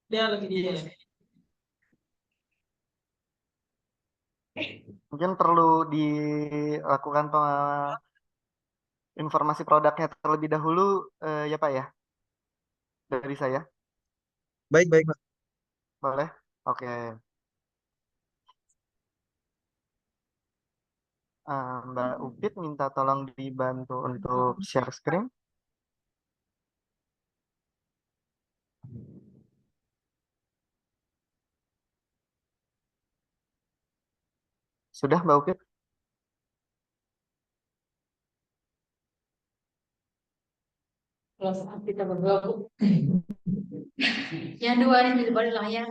Dia lagi dia. Mungkin perlu dilakukan informasi produknya terlebih dahulu, ya Pak ya, dari saya. Baik, baik, Pak. Boleh? Oke. Mbak Upit minta tolong dibantu untuk share screen. Sudah Mbak Upit? Kalau saat kita berdua, Bu. Yang dua ini boleh lah ya.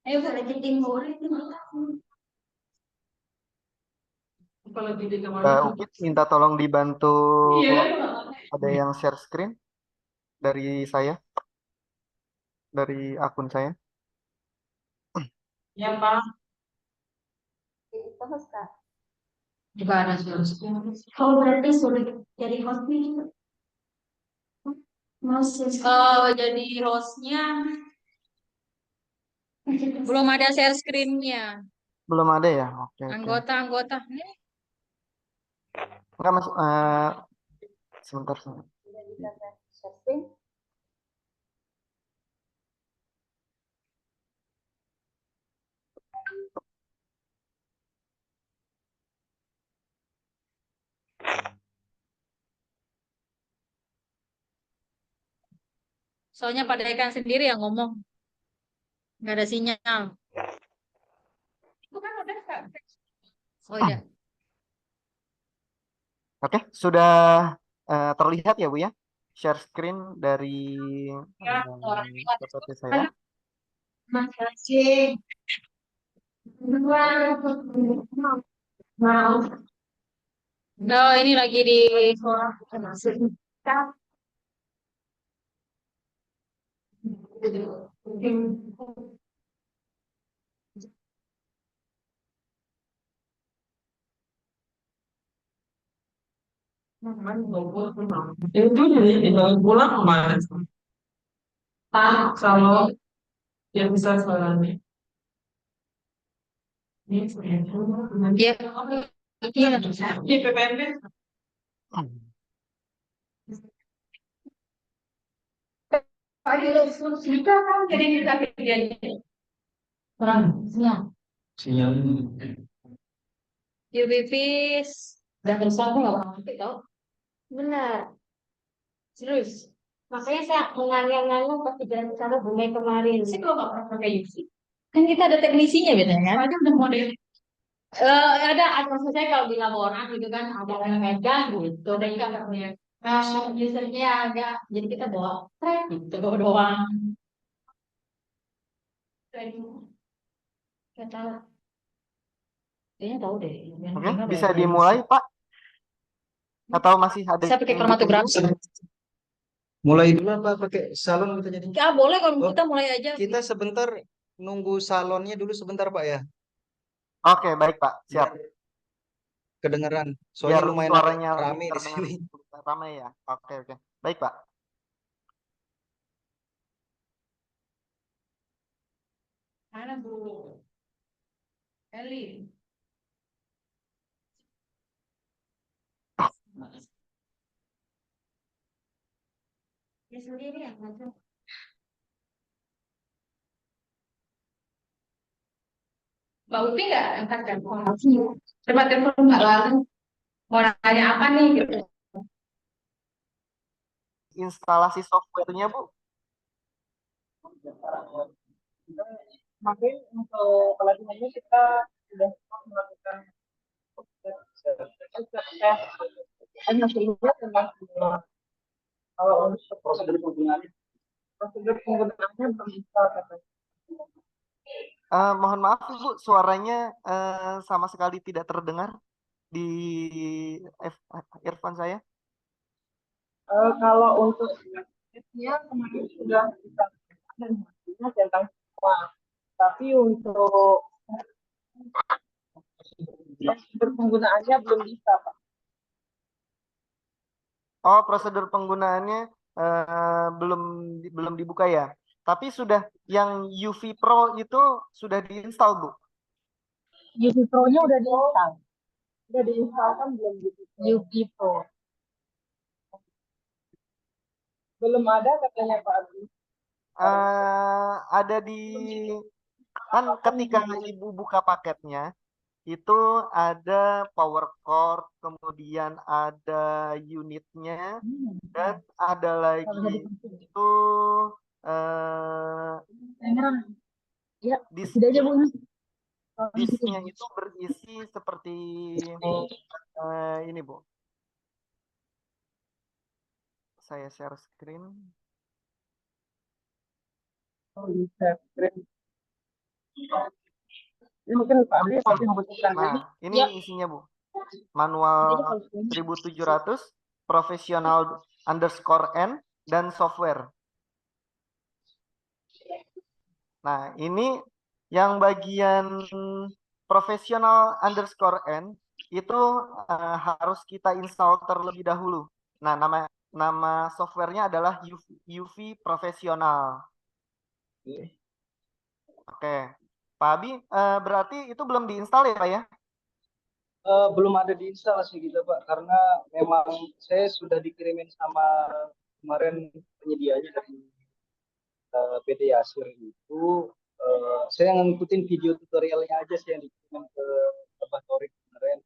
Ayo boleh jadi boleh. Kalau di kamar Mbak itu. Upit minta tolong dibantu, Iya. ada yang share screen dari saya, dari akun saya. Ya Pak. Terus Kak. Gimana sih? Oh berarti sudah jadi host nih. Oh, jadi hostnya belum ada share screen-nya. Belum ada ya? Oke, oke. Anggota-anggota nih. Enggak masuk. Sebentar, sebentar. Sudah bisa share screen. Soalnya pada ikan sendiri yang ngomong, nggak ada sinyal. Itu kan udah Kak. Oh iya. Oke, sudah terlihat ya Bu ya? Share screen dari Ya, orang PPT saya. Makasih. Mau. Oh, ini lagi di itu jadi pulang kemarin. Kalau yang bisa soalnya. Iya. Iya. Di PPMP. Kita kan jadi kita kerjanya. Kurang sinyal. Sinyal. Pipis. Dan terus aku nggak pernah ngerti tau. Benar. Serius. Makanya saya menganggap pas di jalan sana bunga kemarin. Sih kalau nggak pernah pakai UC. Kan kita ada teknisinya biasanya kan. Ada udah model. Ada maksud saya kalau di laboran gitu kan ada yang megang gitu. Dan kita nggak punya. Nah, usernya ada. Jadi kita bawa track gitu doang. Gak tahu. Kayaknya tahu deh. Yang Oke, mana bisa belajar dimulai Pak? Atau masih ada saya pakai yang ditunggu? kromatografi. Mulai dulu apa pakai salon kita jadi? Ya boleh kalau Oh, kita mulai aja. kita sebentar nunggu salonnya dulu sebentar, Pak ya. Oke, baik Pak. Siap. Biar kedengeran. Soalnya Biar lumayan agak suaranya lebih rame di terdengar sini. ramai ya. Oke, oke. Baik Pak. Mana Bu Eli? Dia sendiri yang ngajak. Mbak Upi nggak angkat telepon? Coba telepon Mbak Lalu. Mau nanya apa nih? Gitu. Instalasi softwarenya Bu. Makanya untuk pelatihannya kita sudah melakukan hanya sehingga tentang kalau untuk prosedur penggunaannya belum bisa katanya. Mohon maaf Ibu, suaranya sama sekali tidak terdengar di earphone saya. Kalau untuk tesnya kemarin sudah kita dan hasilnya tentang semua. Tapi untuk prosedur penggunaannya belum bisa, Pak. Oh, prosedur penggunaannya belum dibuka ya. Tapi sudah yang UV Pro itu sudah diinstal, Bu. UV Pro-nya udah diinstal. Udah diinstal kan belum gitu. UV Pro. Belum ada katanya Pak Abi. Ada di kan ketika Ibu buka paketnya itu ada power cord, kemudian ada unitnya, dan ada lagi itu eh, Beneran. Ya, disk tidak aja Bu. disknya itu berisi seperti ini, Bu. Saya share screen. Oh, di screen. Ini mungkin Pak Abi masih membutuhkan ini. Nah, ini isinya, Bu. Manual 1700, profesional _N, dan software. Nah, ini yang bagian profesional _N itu harus kita install terlebih dahulu. Nah, nama softwarenya adalah UV Profesional. Oke, Pak Abi, berarti itu belum diinstal ya, Pak ya? Belum ada diinstal sih gitu Pak, karena memang saya sudah dikirimin sama kemarin penyedianya dari PT Yasir itu. Saya ngikutin video tutorialnya aja sih yang dikirimin ke laboratorium kemarin.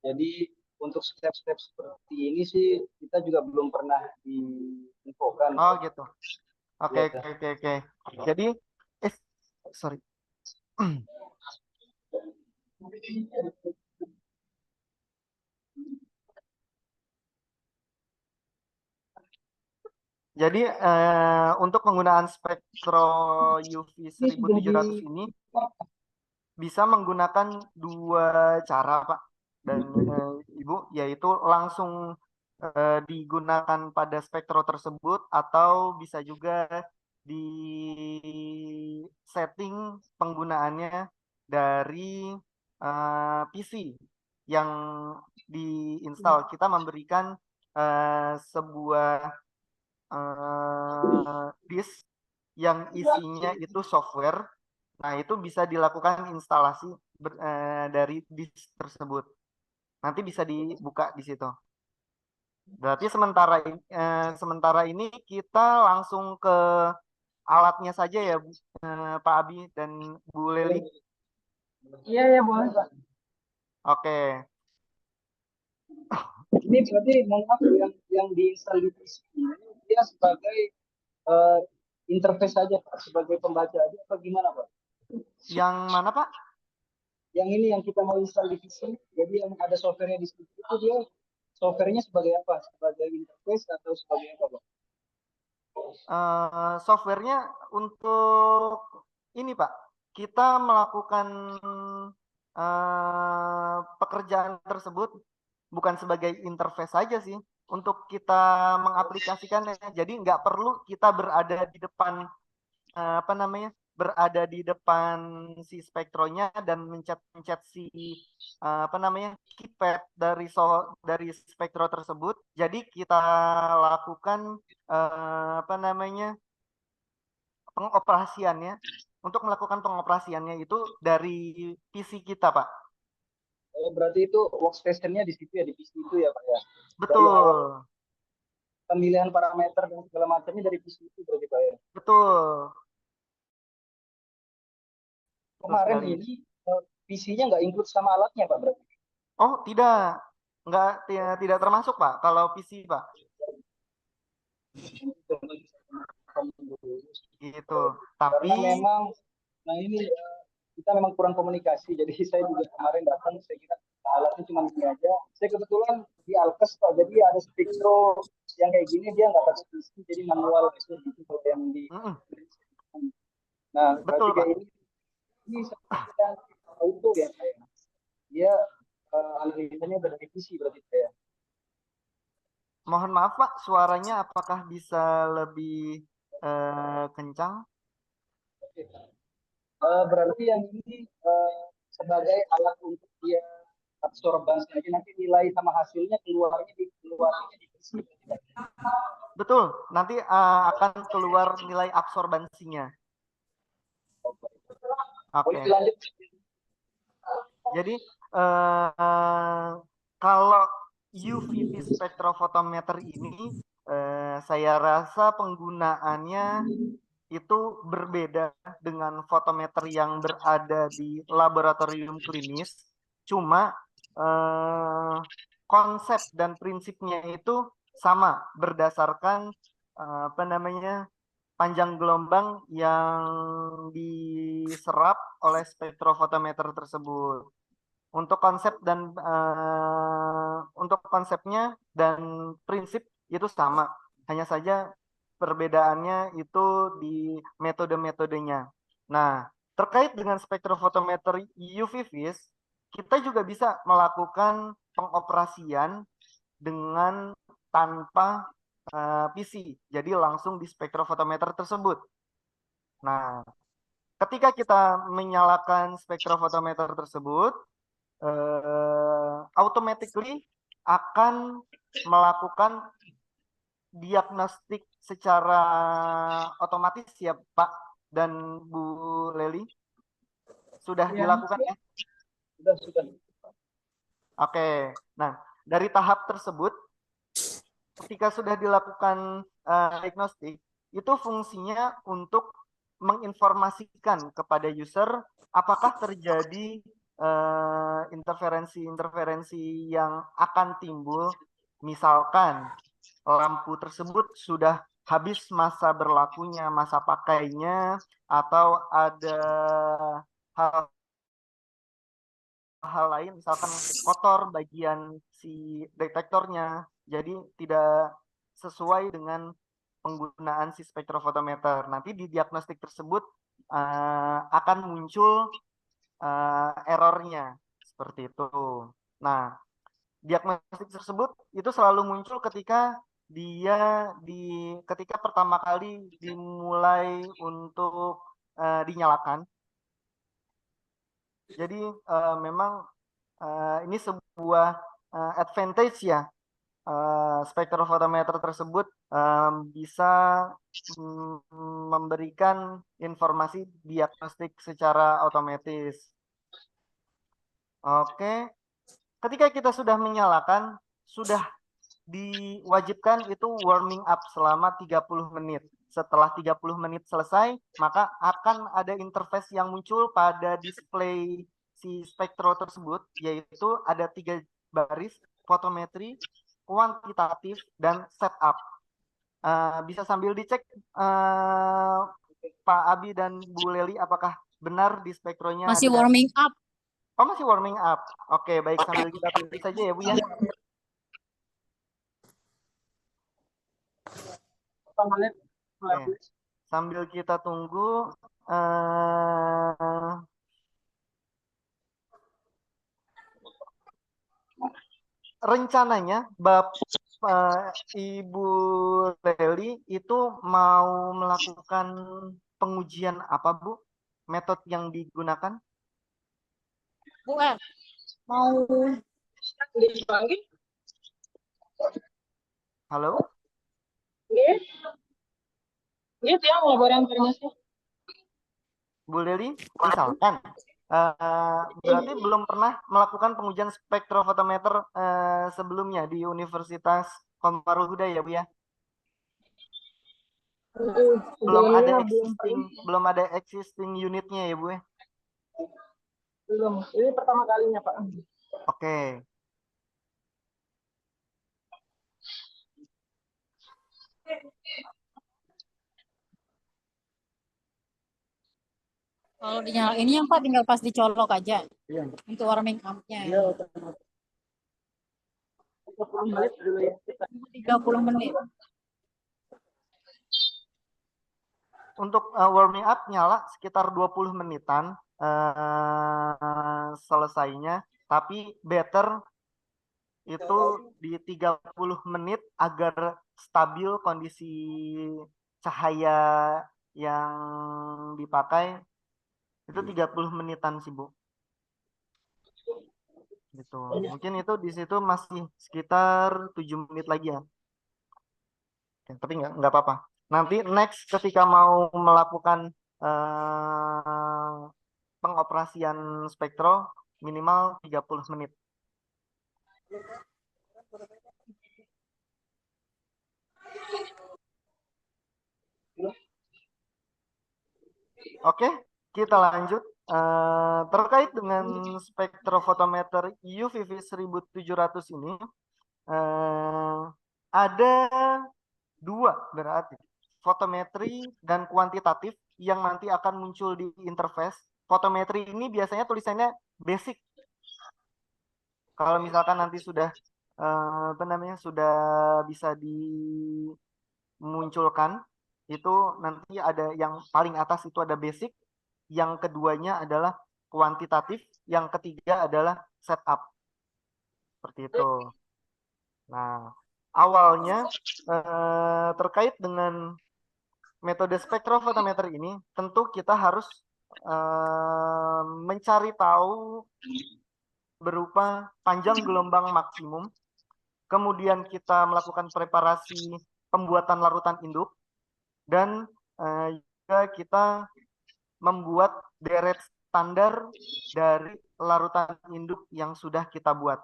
Jadi untuk step-step seperti ini sih kita juga belum pernah diinfokan. Oh gitu. Oke, Ya. oke. Jadi, sorry. Jadi untuk penggunaan spektro UV 1700 ini bisa menggunakan dua cara, Pak dan Ibu, yaitu langsung digunakan pada spektro tersebut atau bisa juga di setting penggunaannya dari PC yang diinstal. Kita memberikan sebuah disk yang isinya itu software. Nah, itu bisa dilakukan instalasi dari disk tersebut. Nanti bisa dibuka di situ. Berarti sementara ini kita langsung ke alatnya saja ya, Pak Abi dan Bu Leli. Iya, boleh Pak. Oke. Ini berarti mohon maaf yang diinstal di PC ini dia sebagai interface saja Pak, sebagai pembaca aja apa gimana Pak? Yang mana, Pak? Yang ini yang kita mau install di PC, jadi yang ada softwarenya di situ itu dia softwarenya sebagai apa? Sebagai interface atau sebagai apa Pak? Softwarenya untuk ini, Pak. Kita melakukan pekerjaan tersebut bukan sebagai interface saja sih, untuk kita mengaplikasikannya. Jadi nggak perlu kita berada di depan berada di depan si spektronya dan mencet si keypad dari spektro tersebut. Jadi kita lakukan pengoperasiannya. Untuk melakukan pengoperasiannya itu dari PC kita, Pak. Oh, berarti itu workstation-nya di situ ya, di PC itu ya Pak ya? Betul. Pemilihan parameter dan segala macamnya dari PC itu berarti Pak ya? Betul. Kemarin ini PC-nya nggak include sama alatnya Pak berarti? Oh, tidak. Tidak termasuk, Pak, kalau PC, Pak. Gitu. Tapi Karena memang, nah ini kita memang kurang komunikasi. Jadi saya juga kemarin datang, saya kira alatnya cuma ini aja. Saya kebetulan di Alkes Pak, jadi ada spektro yang kayak gini dia nggak pakai PC, jadi manual gitu kalau yang di. Nah, betul, berarti Pak. Ini seperti auto ya saya. Dia analisanya dari PC berarti saya. Mohon maaf, Pak, suaranya apakah bisa lebih kencang? Berarti yang ini sebagai alat untuk dia absorbansi aja, nanti nilai sama hasilnya keluarnya di PC. betul. Nanti akan keluar nilai absorbansinya. Oke. Boleh lanjut. Jadi kalau UVP spektrofotometer ini saya rasa penggunaannya itu berbeda dengan fotometer yang berada di laboratorium klinis. Cuma konsep dan prinsipnya itu sama berdasarkan apa namanya panjang gelombang yang diserap oleh spektrofotometer tersebut. Untuk konsepnya dan prinsip itu sama, hanya saja perbedaannya itu di metode-metodenya. Nah, terkait dengan spektrofotometer UV vis, kita juga bisa melakukan pengoperasian dengan tanpa PC, jadi langsung di spektrofotometer tersebut. Nah, ketika kita menyalakan spektrofotometer tersebut, automatically akan melakukan diagnostik secara otomatis ya Pak dan Bu Leli. Sudah dilakukan ya? Sudah. Oke. Nah, dari tahap tersebut ketika sudah dilakukan diagnostik, itu fungsinya untuk menginformasikan kepada user apakah terjadi interferensi-interferensi yang akan timbul, misalkan lampu tersebut sudah habis masa berlakunya, masa pakainya, atau ada hal lain, misalkan kotor bagian si detektornya, jadi tidak sesuai dengan penggunaan si spektrofotometer. Nanti di diagnostik tersebut akan muncul errornya seperti itu. Nah, diagnostik tersebut itu selalu muncul ketika ketika pertama kali dimulai untuk dinyalakan. Jadi memang ini sebuah advantage ya, spektrofotometer tersebut bisa memberikan informasi diagnostik secara otomatis. Oke, ketika kita sudah menyalakan, sudah diwajibkan itu warming up selama 30 menit. Setelah 30 menit selesai, maka akan ada interface yang muncul pada display si spektro tersebut, yaitu ada 3 baris, fotometri, kuantitatif, dan setup. Bisa sambil dicek Pak Abi dan Bu Leli apakah benar di spektronya Masih ada. warming up. Oh, masih warming up. Oke, baik, sambil kita tunggu saja ya Bu ya. Oke. Sambil kita tunggu, rencananya Ibu Leli itu mau melakukan pengujian apa Bu? Metode yang digunakan? Bu, mau Dipanggil. Halo? Gitu ya laboratoriumnya sih. Bu Leli, misalkan berarti belum pernah melakukan pengujian spektrofotometer sebelumnya di Universitas Komarul Huda ya Bu ya? Belum ada existing unitnya ya Bu ya? Belum. Ini pertama kalinya Pak. Oke. kalau dinyalain ini yang Pak tinggal pas dicolok aja. Iya. Untuk warming up-nya. Iya, 30 menit dulu ya. 30 menit. Untuk warming up nyala sekitar 20 menitan selesainya, tapi better itu di 30 menit agar stabil kondisi cahaya yang dipakai, itu 30 menitan sih Bu. Gitu. Mungkin itu di situ masih sekitar 7 menit lagi ya. Oke, tapi nggak apa-apa. Nanti next ketika mau melakukan pengoperasian spektro minimal 30 menit. Oke, kita lanjut. Terkait dengan spektrofotometer UVV 1700 ini, ada dua berarti, fotometri dan kuantitatif yang nanti akan muncul di interface. Fotometri ini biasanya tulisannya basic. Kalau misalkan nanti sudah apa namanya sudah bisa dimunculkan, itu nanti ada yang paling atas itu ada basic, yang keduanya adalah kuantitatif, yang ketiga adalah setup. Seperti itu. Nah, awalnya terkait dengan metode spektrofotometer ini, tentu kita harus mencari tahu berupa panjang gelombang maksimum. Kemudian kita melakukan preparasi pembuatan larutan induk, dan juga kita membuat deret standar dari larutan induk yang sudah kita buat.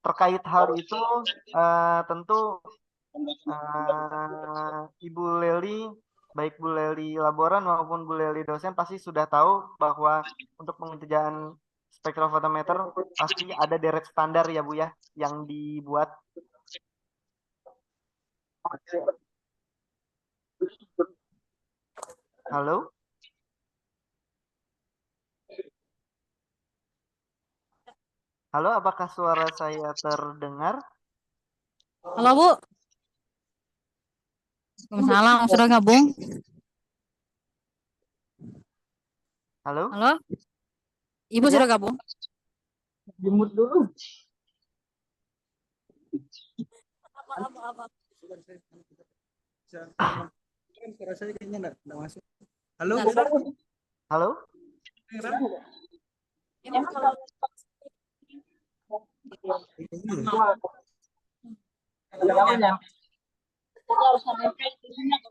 Terkait hal itu, tentu Ibu Leli, baik Bu Leli laboran maupun Bu Leli dosen pasti sudah tahu bahwa untuk pengerjaan spektrofotometer pasti ada deret standar ya Bu ya yang dibuat. Halo? Halo, apakah suara saya terdengar? Halo Bu, Waalaikumsalam, sudah gabung? Halo? Halo, Ibu Ya. sudah gabung? Jemut dulu. Suara saya kayaknya nggak masuk. Halo, Halo?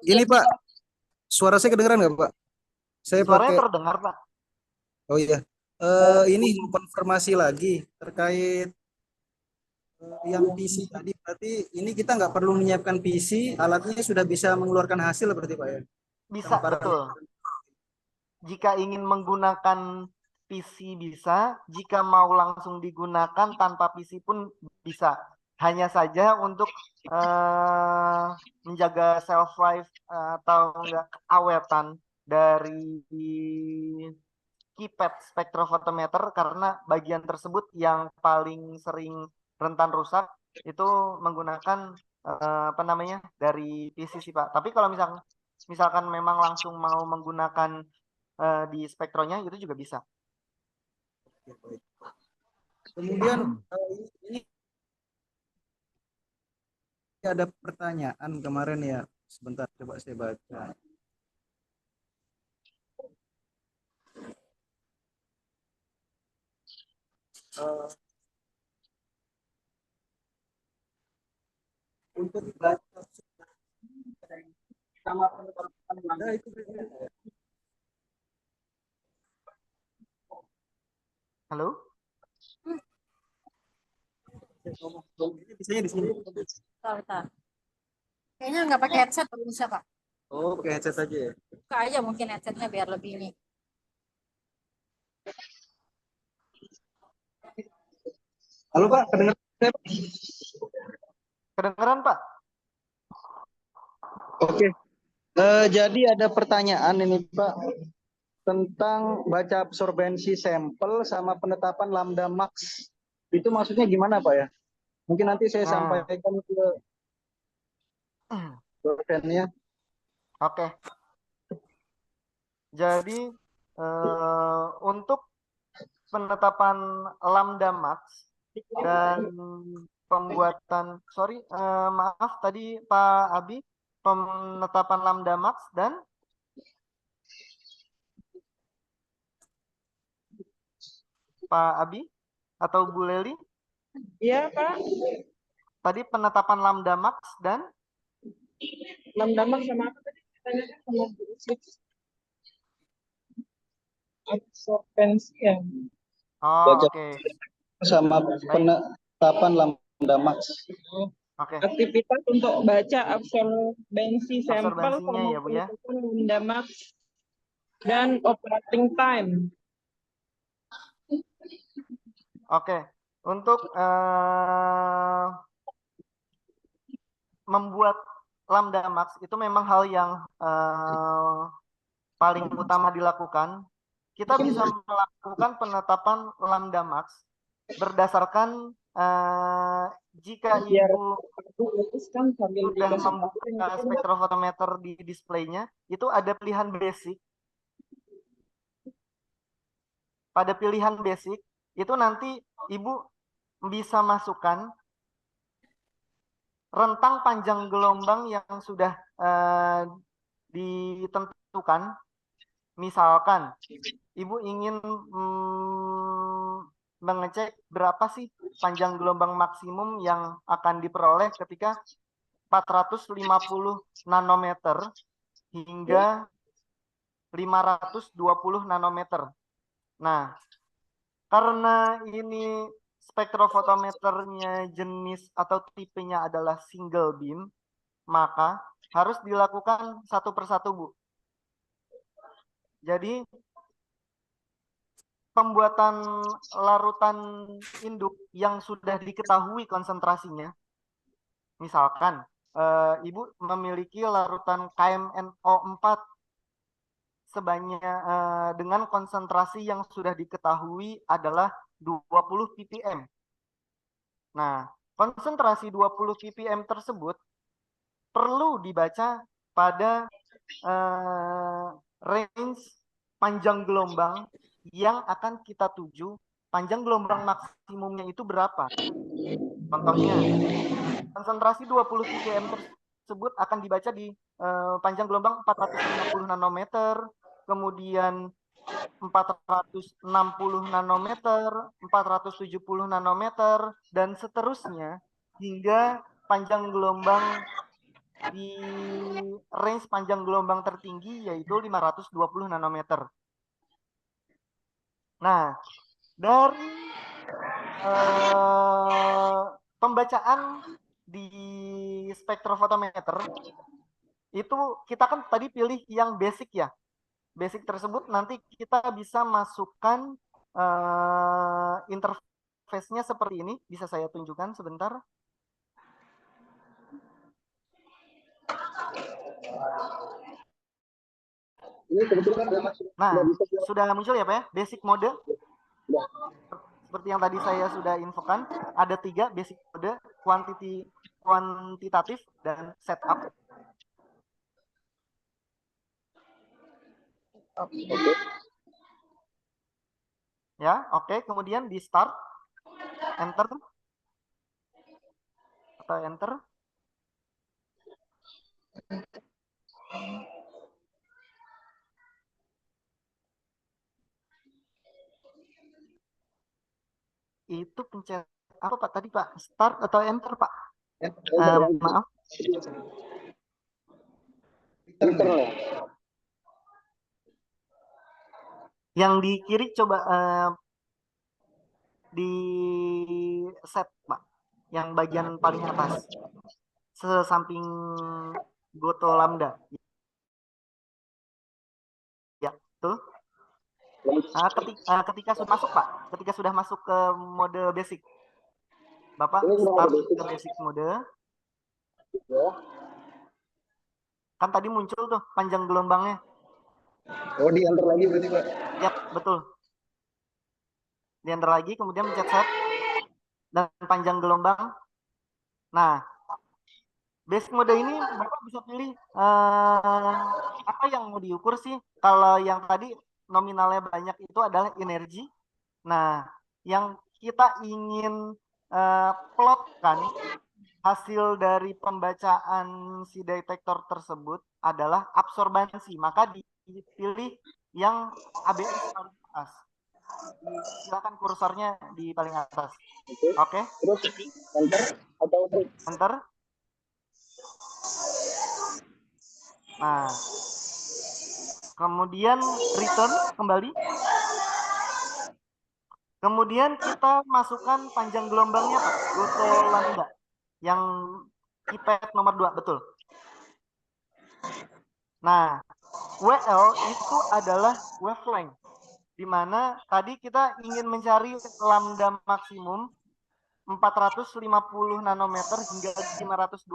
Ini Pak, suara saya kedengeran nggak Pak? Saya Suaranya pakai. terdengar, Pak. Oh iya, ini mau konfirmasi lagi terkait yang PC tadi. Berarti ini kita nggak perlu menyiapkan PC, alatnya sudah bisa mengeluarkan hasil berarti Pak ya? Bisa, betul. Jika ingin menggunakan PC bisa, jika mau langsung digunakan tanpa PC pun bisa. Hanya saja untuk menjaga shelf life atau enggak keawetan dari keypad spektrofotometer, karena bagian tersebut yang paling sering rentan rusak itu menggunakan apa namanya dari PC sih Pak. Tapi kalau misalkan memang langsung mau menggunakan di spektronya itu juga bisa. Kemudian ini ada pertanyaan kemarin ya, sebentar coba saya baca. Untuk baca sama penetapan Anda itu Halo? Bisanya di sini. Bentar. Kayaknya nggak pakai headset, belum bisa Pak. Oh, pakai headset aja ya. Buka aja mungkin headsetnya biar lebih ini. Halo Pak, kedengeran saya, Pak? Kedengeran Pak? Oke. Jadi ada pertanyaan ini Pak tentang baca absorbensi sampel sama penetapan lambda max. Itu maksudnya gimana Pak ya? Mungkin nanti saya sampaikan ke dosennya. Oke. Jadi untuk penetapan lambda max dan pembuatan, maaf tadi Pak Abi, penetapan lambda max dan Pak Abi atau Bu Leli? Iya, Pak. Tadi penetapan lambda max dan Lambda max sama apa tadi? Katanya sama berisik absorbensi ya. Oh, Belajar oke. sama Baik. penetapan lambda max. Oke. Aktivitas untuk baca absorbensi sampel Absorbensinya sama ya, Bu ya. penetapan lambda max dan operating time. Oke. Untuk membuat lambda max itu memang hal yang paling utama dilakukan. Kita bisa melakukan penetapan lambda max berdasarkan jika Biar Ibu aku luruskan sambil sudah dikasih membuka spektrofotometer di displaynya, itu ada pilihan basic. Pada pilihan basic, itu nanti Ibu bisa masukkan rentang panjang gelombang yang sudah ditentukan. Misalkan Ibu ingin mengecek berapa sih panjang gelombang maksimum yang akan diperoleh ketika 450 nanometer hingga 520 nanometer. Nah, karena ini spektrofotometernya jenis atau tipenya adalah single beam, maka harus dilakukan satu persatu, Bu. Jadi, pembuatan larutan induk yang sudah diketahui konsentrasinya, misalkan Ibu memiliki larutan KMNO4 sebanyak dengan konsentrasi yang sudah diketahui adalah 20 ppm. Nah, konsentrasi 20 ppm tersebut perlu dibaca pada range panjang gelombang yang akan kita tuju. Panjang gelombang maksimumnya itu berapa? Contohnya, konsentrasi 20 ppm tersebut akan dibaca di panjang gelombang 450 nanometer, kemudian 460 nanometer, 470 nanometer, dan seterusnya hingga panjang gelombang di range panjang gelombang tertinggi yaitu 520 nanometer. Nah, dari pembacaan di spektrofotometer itu kita kan tadi pilih yang basic ya. Basic tersebut nanti kita bisa masukkan interface-nya seperti ini. Bisa saya tunjukkan sebentar. Nah, sudah muncul ya Pak ya? Basic mode. Seperti yang tadi saya sudah infokan, ada 3 basic mode, kuantitatif, dan setup. Ya, oke. Kemudian di start, enter, atau enter. Itu pencet apa Pak tadi Pak? Start atau enter Pak? Maaf. Yang di kiri coba di set Pak. Yang bagian paling atas. Sesamping Goto Lambda. Ya, tuh. Ketika sudah masuk Pak, ketika sudah masuk ke mode basic, Bapak start ke basic mode. Kan tadi muncul tuh panjang gelombangnya. Oh, di enter lagi berarti Pak? Yap, betul. Di enter lagi, kemudian mencet set dan panjang gelombang. Nah, basic mode ini Bapak bisa pilih apa yang mau diukur sih. Kalau yang tadi nominalnya banyak itu adalah energi. Nah, yang kita ingin plotkan hasil dari pembacaan si detektor tersebut adalah absorbansi. Maka dipilih yang ABS paling atas. Silakan kursornya di paling atas. Oke. Terus enter atau Enter. Nah, kemudian return kembali. Kemudian kita masukkan panjang gelombangnya, Pak. Goto lambda. Yang IPET nomor 2, betul. Nah, WL itu adalah wavelength. Di mana tadi kita ingin mencari lambda maksimum 450 nanometer hingga 520,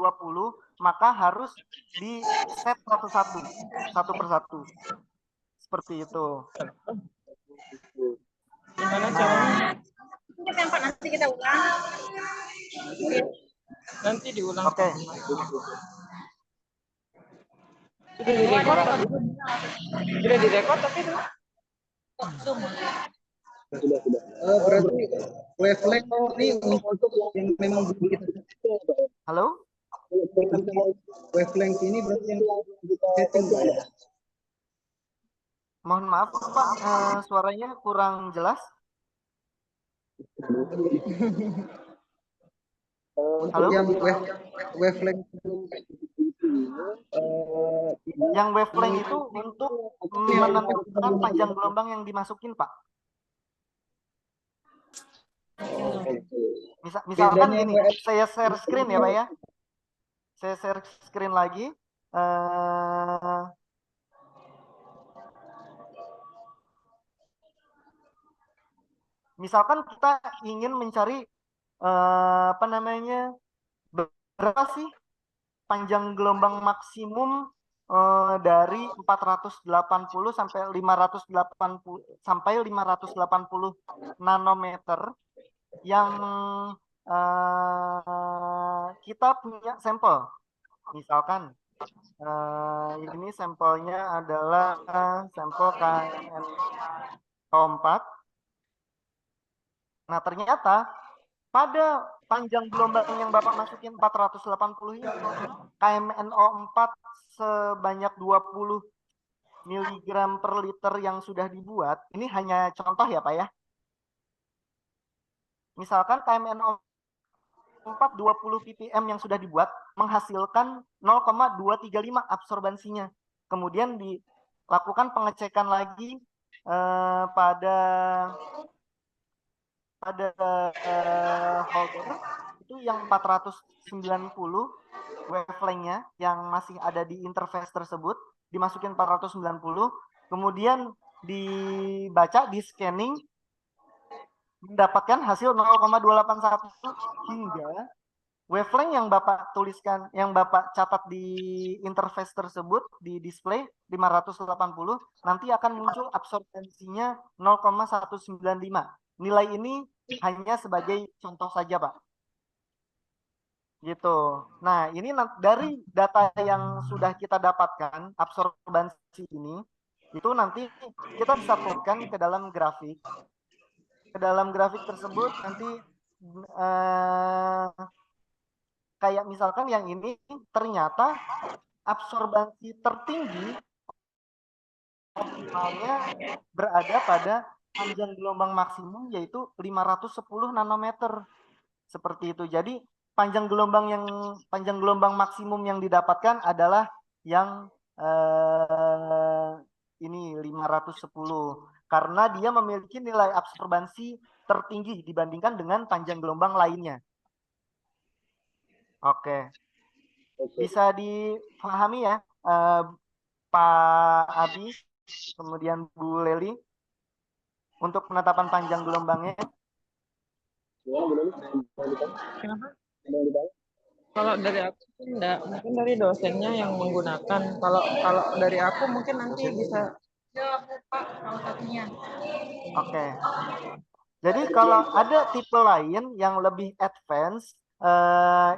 maka harus di set satu-satu, satu persatu. Seperti itu. Gimana caranya? Mungkin Pak nanti kita ulang. Nanti diulang. Oke. Sudah direkod. Sudah direkod tapi itu. Berarti wavelength ini untuk yang memang belum kita Halo? wavelength ini berarti yang kita setting Pak, ya? Mohon maaf, Pak. Suaranya kurang jelas. Halo? Yang wavelength Yang wavelength itu untuk menentukan panjang gelombang yang dimasukin, Pak. Misalkan gini, saya share screen ya, Pak ya. Saya share screen lagi. Misalkan kita ingin mencari apa namanya, berapa sih panjang gelombang maksimum dari 480 sampai 580 nanometer yang kita punya sampel. Misalkan ini sampelnya adalah sampel KMNO4. Nah, ternyata pada panjang gelombang yang Bapak masukin 480 ini, KMNO4 sebanyak 20 miligram per liter yang sudah dibuat, ini hanya contoh ya Pak ya. Misalkan KMNO4 20 ppm yang sudah dibuat menghasilkan 0,235 absorbansinya. Kemudian dilakukan pengecekan lagi pada holder itu yang 490 wavelength-nya yang masih ada di interface tersebut, dimasukin 490, kemudian dibaca, di scanning, mendapatkan hasil 0,281 hingga wavelength yang Bapak tuliskan, yang Bapak catat di interface tersebut di display 580, nanti akan muncul absorbensinya 0,195. Nilai ini hanya sebagai contoh saja, Pak. Gitu. Nah, ini dari data yang sudah kita dapatkan, absorbansi ini, itu nanti kita bisa plotkan ke dalam grafik. Ke dalam grafik tersebut nanti kayak misalkan yang ini ternyata absorbansi tertinggi optimalnya berada pada panjang gelombang maksimum yaitu 510 nanometer. Seperti itu. Jadi panjang gelombang maksimum yang didapatkan adalah yang ini 510 karena dia memiliki nilai absorbansi tertinggi dibandingkan dengan panjang gelombang lainnya. Oke. Bisa dipahami ya Pak Abi, kemudian Bu Leli, untuk penetapan panjang gelombangnya. Kalau dari aku enggak, mungkin dari dosennya yang menggunakan. Kalau dari aku mungkin nanti bisa. Pak, salah satunya. Oke. Jadi kalau ada tipe lain yang lebih advance,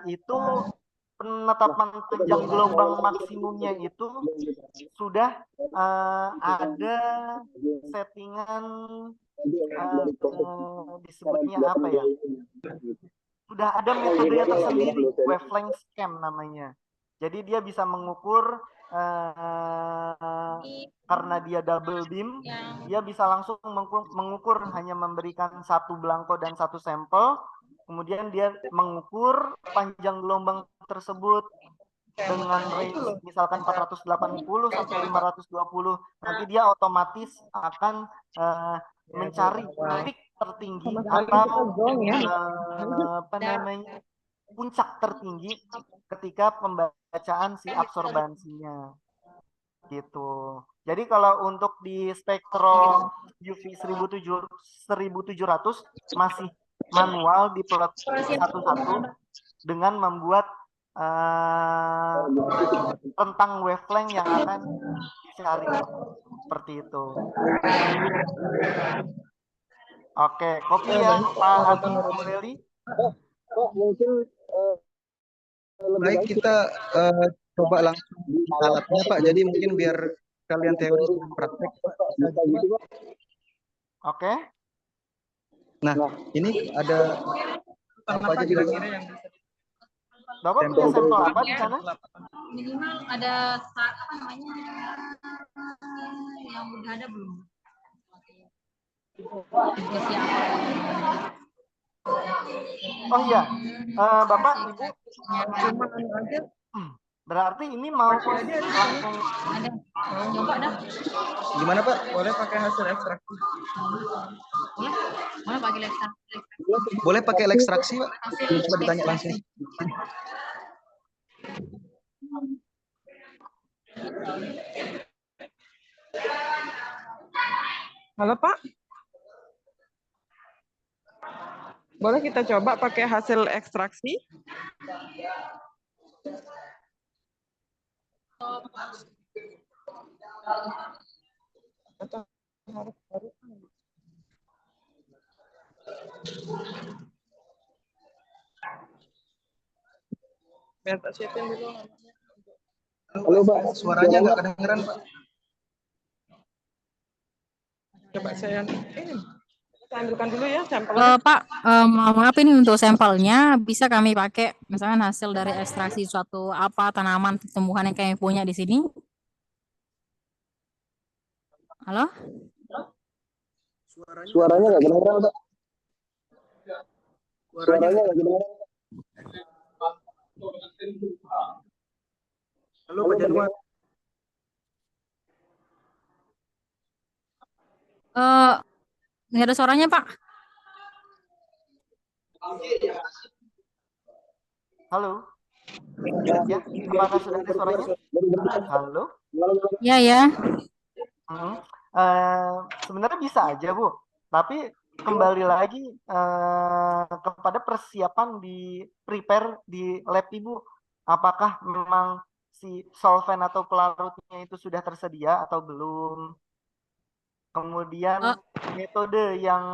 itu penetapan panjang gelombang maksimumnya itu sudah ada settingan, disebutnya apa ya? Sudah ada metodenya tersendiri, wavelength scan namanya. Jadi dia bisa mengukur karena dia double beam, dia bisa langsung mengukur hanya memberikan satu belangko dan satu sampel, kemudian dia mengukur panjang gelombang tersebut dengan range misalkan 480 sampai 520, nanti dia otomatis akan mencari peak tertinggi atau apa namanya puncak tertinggi ketika pembacaan si absorbansinya gitu. Jadi kalau untuk di spektrum UV 1700 masih manual diplot satu-satu dengan membuat rentang wavelength yang akan dicari seperti itu. Oke, kopi ya Pak Adi Aureli. Pak, mungkin Baik, kita coba langsung di alatnya Pak. Jadi mungkin biar kalian teori dan praktek. Oke. Nah, ini ada apa aja kira-kira yang bisa Bapak punya sampel apa di sana? Minimal ada apa namanya yang udah ada belum? Juga siapa? Oh iya, Bapak, Ibu, berarti ini mau langsung Ada. Coba dah. gimana Pak? Boleh pakai hasil ekstraksi? Boleh? Boleh pakai ekstraksi. Boleh pakai ekstraksi Pak? Hasil Coba ditanya langsung. Halo Pak. Boleh kita coba pakai hasil ekstraksi? Atau harus biar tak siapin dulu. Halo Pak, suaranya nggak kedengeran Pak. Coba saya ambilkan dulu ya sampelnya. Pak, maaf ini untuk sampelnya bisa kami pakai misalkan hasil dari ekstraksi suatu apa tanaman tumbuhan yang kami punya di sini. Halo? suaranya nggak kedengeran Pak. Suaranya nggak kedengeran. Halo Pak Januar. Nggak ada suaranya Pak. halo. Ya, apakah sudah ada suaranya? Halo. Ya ya. Sebenarnya bisa aja Bu, tapi kembali lagi kepada persiapan di prepare di lab Ibu. Apakah memang si solvent atau pelarutnya itu sudah tersedia atau belum? Kemudian metode yang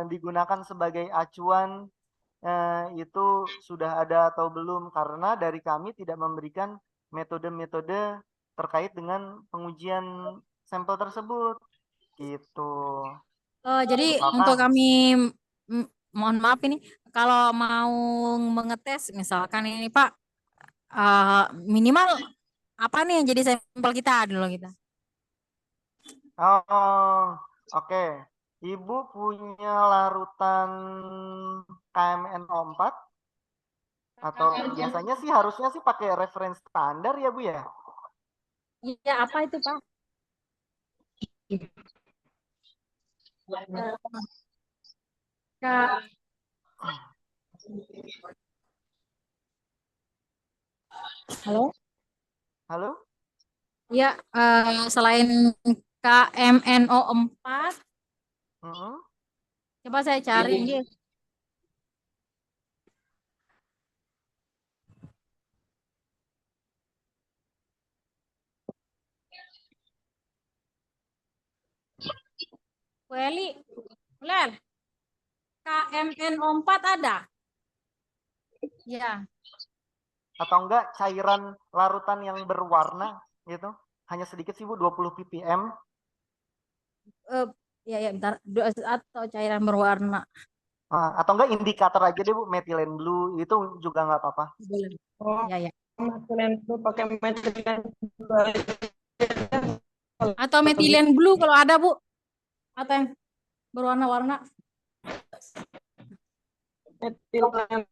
digunakan sebagai acuan itu sudah ada atau belum? Karena dari kami tidak memberikan metode-metode terkait dengan pengujian sampel tersebut gitu. Jadi Misalkan, untuk kami mohon maaf ini kalau mau mengetes misalkan ini Pak minimal apa nih yang jadi sampel kita dulu kita. oke. Ibu punya larutan KMNO4 atau biasanya sih harusnya sih pakai reference standar ya Bu ya? Iya, apa itu Pak? Kak. Halo? Halo? Ya, selain KMNO4, coba saya cari ini. Weli, Ler, KMNO4 ada? Ya. Atau enggak cairan larutan yang berwarna gitu? Hanya sedikit sih Bu, 20 ppm. Ya, bentar. Atau cairan berwarna. Atau enggak indikator aja deh Bu, methylene blue itu juga nggak apa-apa. Oh, ya. Methylene blue pakai methylene blue. Atau methylene blue kalau ada Bu. Atau yang berwarna-warna. Methylene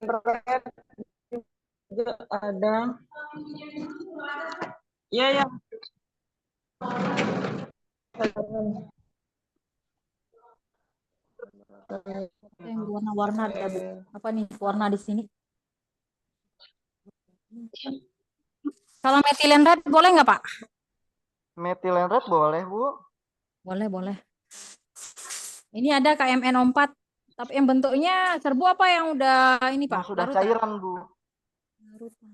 red juga ada. Iya ya. Yang warna-warna ada Bu. Apa nih warna di sini? Kalau metilen red boleh nggak Pak? Methylen red boleh, Bu. Boleh, boleh. Ini ada KMN04, tapi yang bentuknya serbu apa yang udah ini Yang Pak? sudah Larutan. cairan, Bu. Larutan.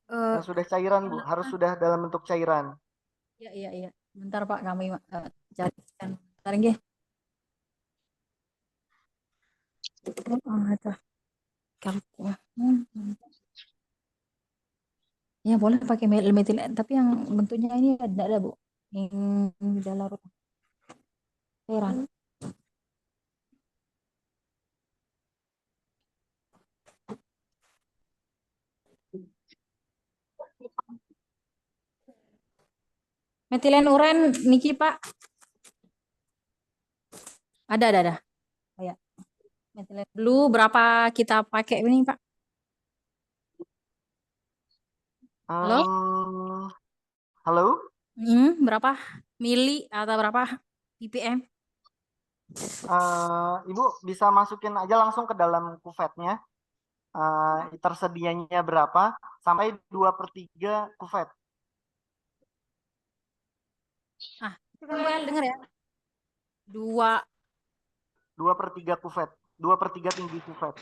Yang sudah cairan, Bu. Harus sudah dalam bentuk cairan. Iya, iya, iya. Bentar Pak, kami carikan. Bentar nggih. Ada. Ya boleh pakai metilen, tapi yang bentuknya ini ada Bu. Yang udah larut. Cairan. Metilen uren niki Pak. Ada. Oh, ya. Metilen blue berapa kita pakai ini Pak? Halo? Halo? Berapa mili atau berapa ppm? Ibu bisa masukin aja langsung ke dalam kuvetnya. Tersedianya berapa? Sampai 2/3 kuvet. Itu kan gue denger ya. 2 2/3 kuvet. 2/3 tinggi kuvet.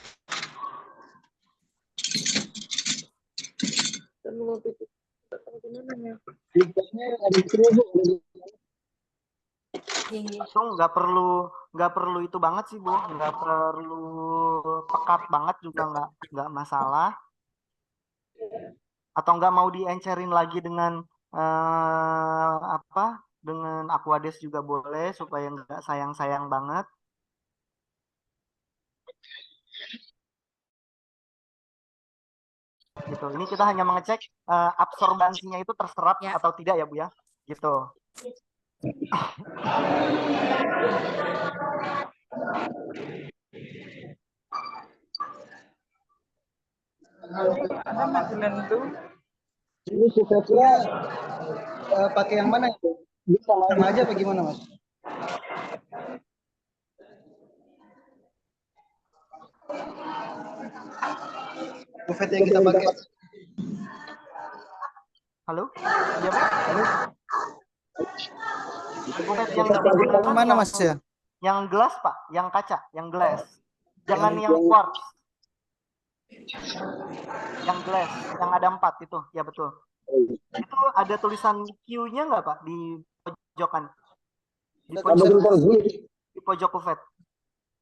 Itu nggak perlu itu banget sih Bu, nggak perlu pekat banget juga nggak masalah. Atau nggak mau diencerin lagi dengan apa? Dengan Aquades juga boleh supaya nggak sayang-sayang banget. Gitu. Ini kita hanya mengecek absorbansinya itu terserap ya. atau tidak ya Bu ya. Gitu. Ada metilen itu. Ini kuvetnya pakai yang mana itu? Sama aja apa gimana Mas? Kuvet yang kita pakai. Halo? Iya Pak? Kuvet yang digunakan Mana Mas ya? Yang gelas Pak, yang kaca, yang gelas. Jangan yang quartz. Yang gelas, yang ada 4 itu, ya betul. Itu ada tulisan Q-nya nggak Pak di pojokan? Di pojok kuvet.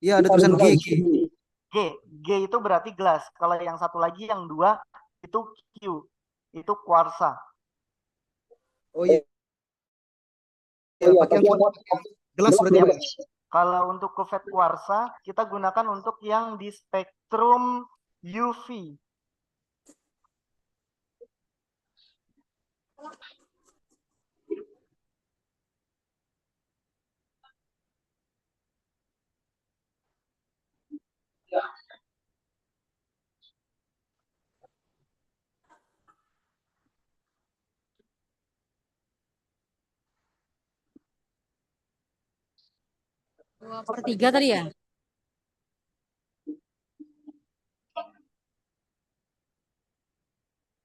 Iya ada tulisan G. G itu berarti gelas. Kalau yang satu lagi yang 2 itu Q, itu kuarsa. Oh iya. Pakai yang gelas berarti Pak. Kalau untuk kuvet kuarsa kita gunakan untuk yang di spektrum UV. Dua per tiga tadi ya?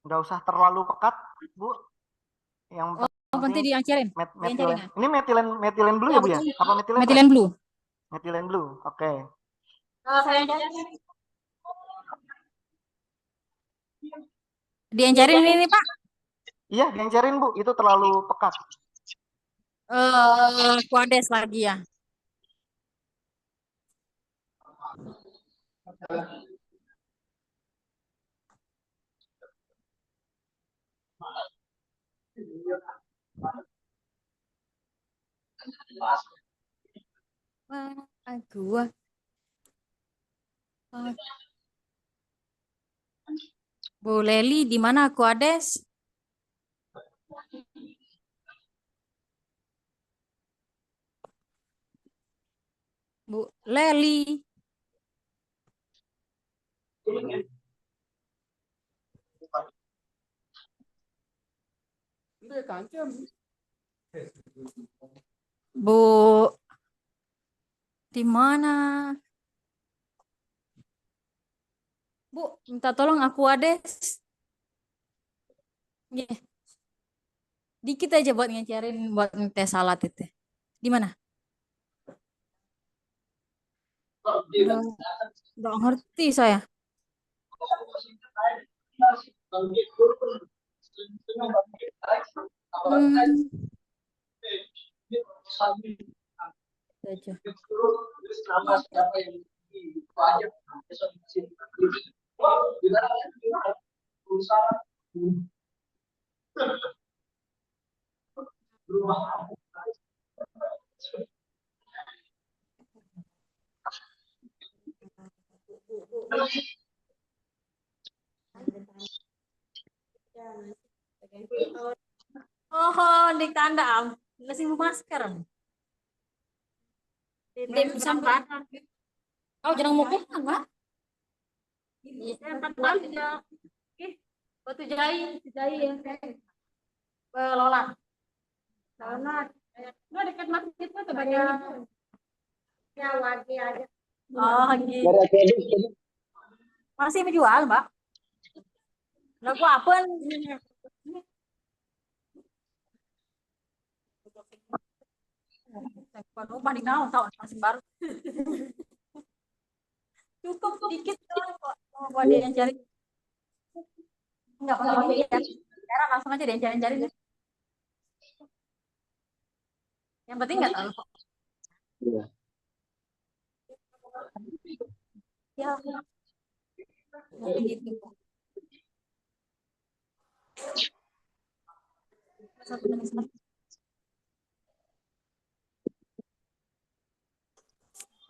Nggak usah terlalu pekat, Bu. Yang nanti diangkirin. metilen. Ini metilen blue ya Bu ya? Apa metilen? Metilen blue. Metilen blue. Oke. Diencerin ini Pak. Iya, diencerin Bu. Itu terlalu pekat. Kuades lagi ya. Gua. Bu Leli di mana Kuades? Bu Leli. Bu, di mana? Bu, minta tolong aku ades. Iya, dikit aja buat ngecerin buat ngetes salad itu. Di mana? Nggak, nggak ngerti saya. Hmm, aja. Oh, di tanda ngasih masker. Tim sampai. Oh, jangan mau kan, Pak? Empat kali ya. Batu jai ya. Lolat. Lolat. Nggak dekat masjid tuh banyak. Ya lagi aja. Oh, gitu. Masih menjual, Mbak? Lagu apa? Rumah di naon tahu masih baru. Cukup sedikit kok. Buat dia yang cari. Enggak pakai dia. Sekarang langsung aja dia yang cari. Yang penting enggak tahu kok. Iya. Ya. Gitu.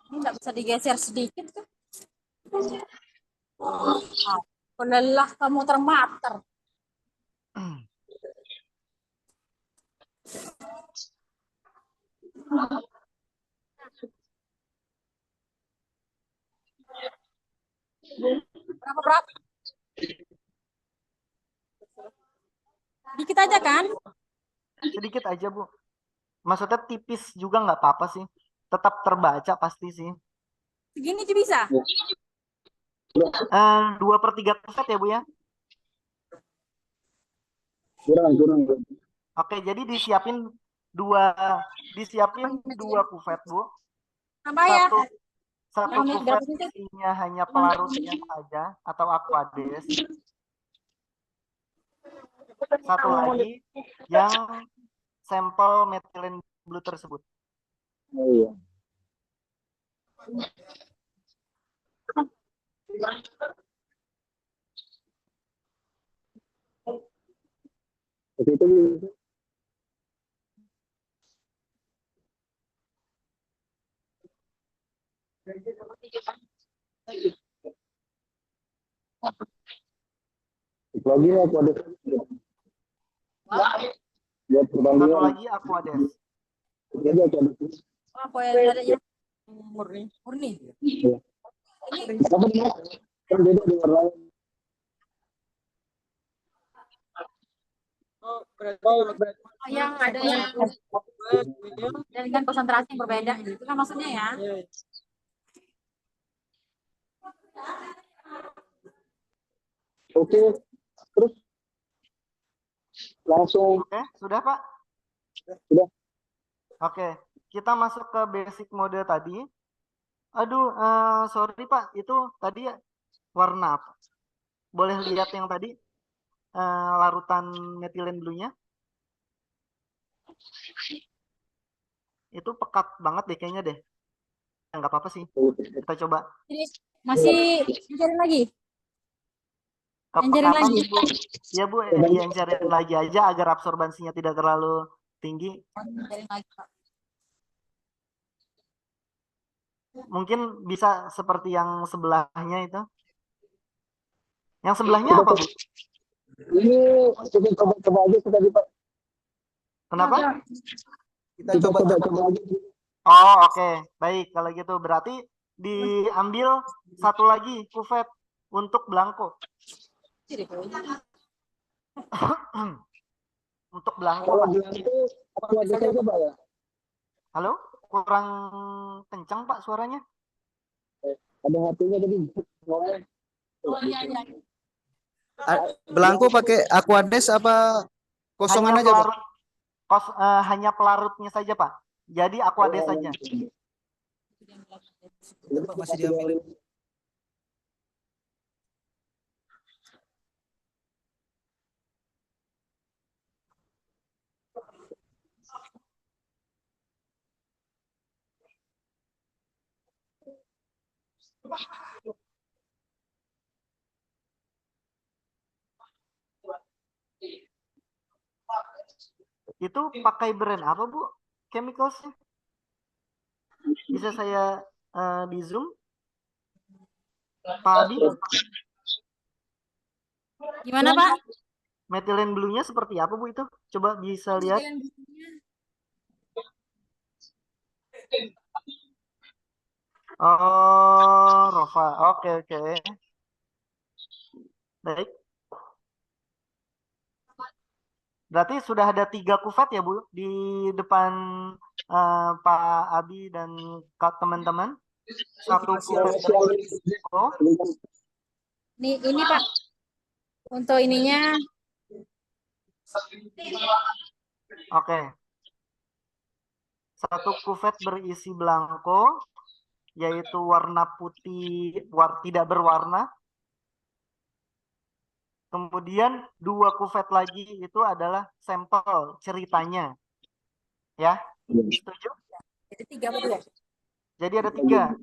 Ini enggak bisa digeser sedikit kan? Lelah kamu termater. Berapa? Dikit aja kan? Sedikit aja, Bu. Maksudnya tipis juga nggak apa-apa sih. Tetap terbaca pasti sih. Segini aja bisa. 2/3 kufet ya, Bu ya? Kurang. Oke, jadi disiapin dua kufet, Bu. Apa ya? Satu Yang kufet berapa itu? isinya hanya pelarutnya saja atau aquades. Satu lagi yang sampel methylene blue tersebut. Oh iya. Itu lagi aku ada buat Satu perbandingan. lagi aquades. Jadi aku ada Apa yang ada ya? Murni. Iya. Apa nih? Kan beda di warna lain. Yang ada yang dengan konsentrasi yang berbeda gitu kan maksudnya ya. Oke. Terus langsung. Oke, sudah, Pak? Sudah. Oke, kita masuk ke basic mode tadi. Aduh, sorry Pak, itu tadi warna apa? Boleh lihat yang tadi larutan methylene blue-nya? Itu pekat banget deh kayaknya deh. Nggak apa-apa sih. Kita coba. Jadi masih cari lagi. Encerin Kepekatan lagi. Bu. Ya Bu, diencerin lagi aja agar absorbansinya tidak terlalu tinggi. Encerin lagi, Pak. Mungkin bisa seperti yang sebelahnya itu. Yang sebelahnya apa, Bu? Ini kita coba aja tadi Pak. Kenapa? Kita coba aja. Oh, oke. Baik, kalau gitu berarti diambil satu lagi kufet untuk belangko. Untuk belangko, Kalau Pak. bilang itu Aquades saja Pak ya. Halo? Kurang kencang, Pak, suaranya. Ada HP-nya tadi ngomong. Oh iya iya. Belangko pakai Aquades apa kosongan Hanya aja, Pak? pelarut, hanya pelarutnya saja, Pak. Jadi Aquades saja. Pak, masih diambil. Itu pakai brand apa, Bu? Chemicalsnya? Bisa saya di zoom? Pak Adi, Gimana Pak? methylene blue-nya seperti apa, Bu, itu? Coba bisa lihat. Oh, Rova. Oke, oke. Baik. Berarti sudah ada 3 kuvet ya, Bu, di depan Pak Abi dan teman-teman. Satu kuvet oh, Ini Pak, untuk ininya oke. Satu kuvet berisi belangko, yaitu warna putih tidak berwarna. Kemudian 2 kuvet lagi itu adalah sampel ceritanya. Ya, setuju? jadi 3 betul. Jadi ada 3.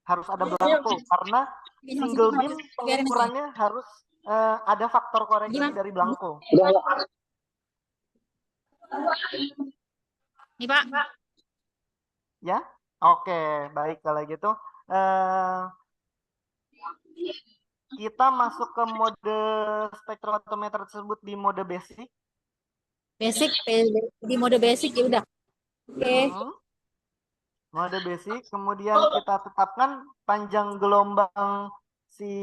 Harus ada belangko karena single beam pengukurannya harus ada faktor koreksi dari belangko. Nih Pak. Ya, oke, baik kalau gitu. Kita masuk ke mode spektrometer tersebut di mode basic. Di mode basic ya udah. Oke. Mode basic, kemudian kita tetapkan panjang gelombang si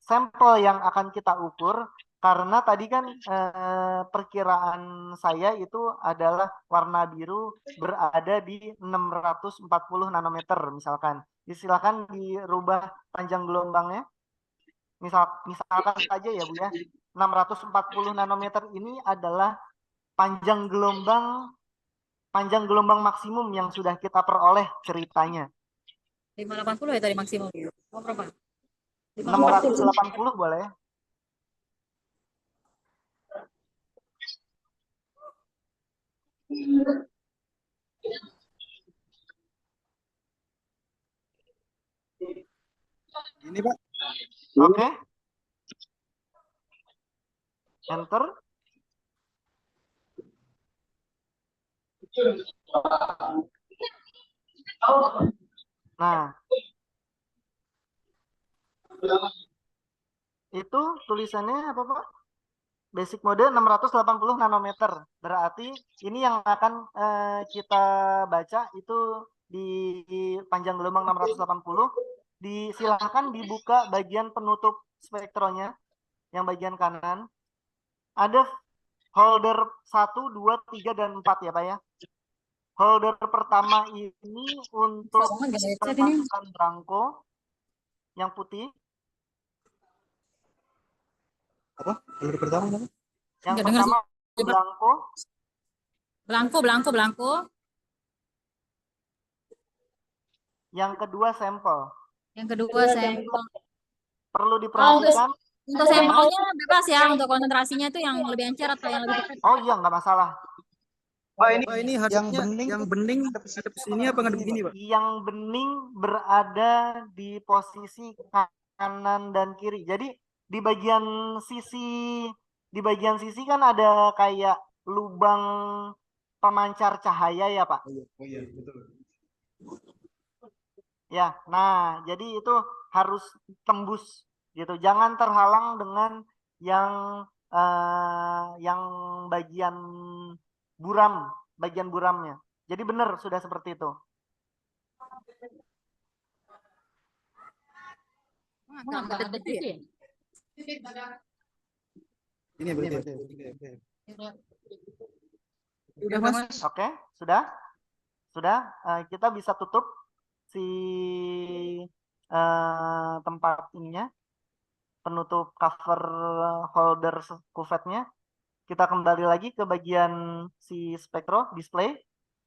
sampel yang akan kita ukur. Karena tadi kan perkiraan saya itu adalah warna biru berada di 640 nanometer misalkan. Silakan dirubah panjang gelombangnya. Misalkan saja ya Bu ya, 640 nanometer ini adalah panjang gelombang maksimum yang sudah kita peroleh ceritanya. 580 ya tadi maksimum. Oh, berapa? 680 boleh. Ini Pak. Oke. Enter. Nah, itu tulisannya apa Pak? Basic mode 680 nanometer. Berarti ini yang akan kita baca itu di panjang gelombang 680. Silahkan dibuka bagian penutup spektronya yang bagian kanan. Ada holder 1, 2, 3, dan 4 ya Pak ya. Holder pertama ini untuk memasukkan belangko yang putih. Apa? Holder pertama apa? Yang pertama belangko. Belangko. Yang kedua sampel. Yang kedua sampel. Perlu diperhatikan. Untuk sampelnya bebas ya, untuk konsentrasinya itu yang lebih encer atau yang lebih dekat. Oh iya, nggak masalah. Pak ini yang bening hadap sini apa ngadep begini Pak? Yang bening berada di posisi kanan dan kiri. Jadi di bagian sisi kan ada kayak lubang pemancar cahaya ya Pak. Oh iya betul. Ya, nah jadi itu harus tembus gitu. Jangan terhalang dengan yang bagian buramnya. Jadi benar sudah seperti itu. Nggak ada itu ya? Ini berarti. Udah Mas. Oke, sudah? Sudah, kita bisa tutup si tempat ininya, penutup cover holder kuvetnya. Kita kembali lagi ke bagian si spektro display.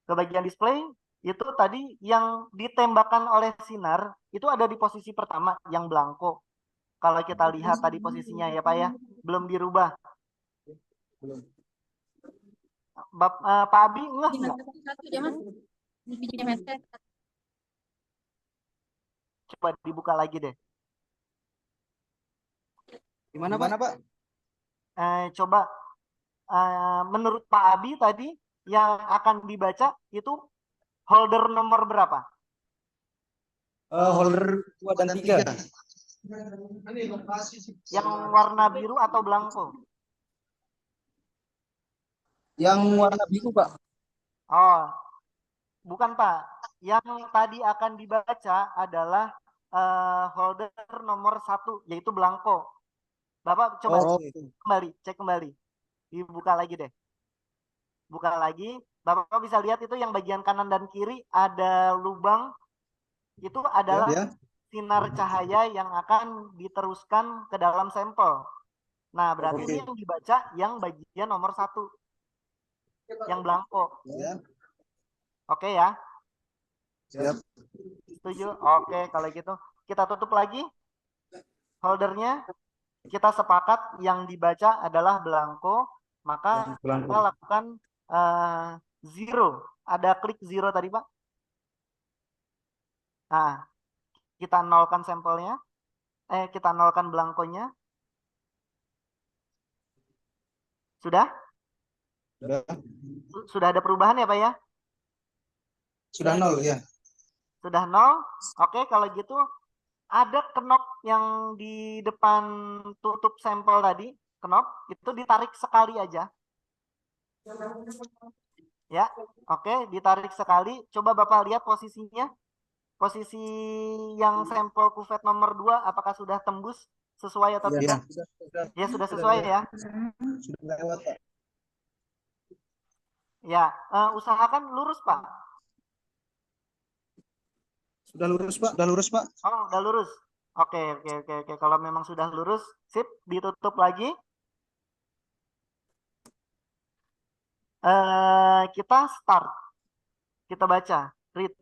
Ke bagian display itu tadi yang ditembakkan oleh sinar itu ada di posisi pertama yang blanko. Kalau kita lihat tadi posisinya ya Pak ya, belum dirubah. Pak Abi ngeh nggak? Satu jangan. Pinjam headset. Coba dibuka lagi deh. Gimana Pak? Coba menurut Pak Abi tadi yang akan dibaca itu holder nomor berapa? Holder 2 dan 3. Yang warna biru atau blanko? Yang warna biru Pak. Oh, bukan Pak. Yang tadi akan dibaca adalah holder nomor 1, yaitu blanko. Bapak coba cek kembali. Dibuka lagi deh. Buka lagi. Bapak bisa lihat itu yang bagian kanan dan kiri ada lubang. Itu adalah sinar cahaya yang akan diteruskan ke dalam sampel. Nah, berarti ini yang dibaca yang bagian nomor 1. Yang blanko. Oke ya? Siap. Setuju? Oke, kalau gitu kita tutup lagi holdernya. Kita sepakat yang dibaca adalah blanko, maka kita lakukan zero. Ada klik zero tadi Pak. Nah, kita nolkan sampelnya. Kita nolkan blankonya. Sudah? Sudah ada perubahan ya Pak ya? Sudah 0 ya. Sudah 0. Oke, kalau gitu ada knop yang di depan tutup sampel tadi, knop itu ditarik sekali aja. Ya, oke, ditarik sekali. Coba Bapak lihat posisinya. Posisi yang sampel kuvet nomor 2 apakah sudah tembus sesuai atau tidak? Ya, sudah sesuai ya. Sudah lewat Pak. Ya, usahakan lurus Pak. Sudah lurus Pak. Oh, udah lurus. Oke. Kalau memang sudah lurus, sip, ditutup lagi. Kita start. Kita baca, read.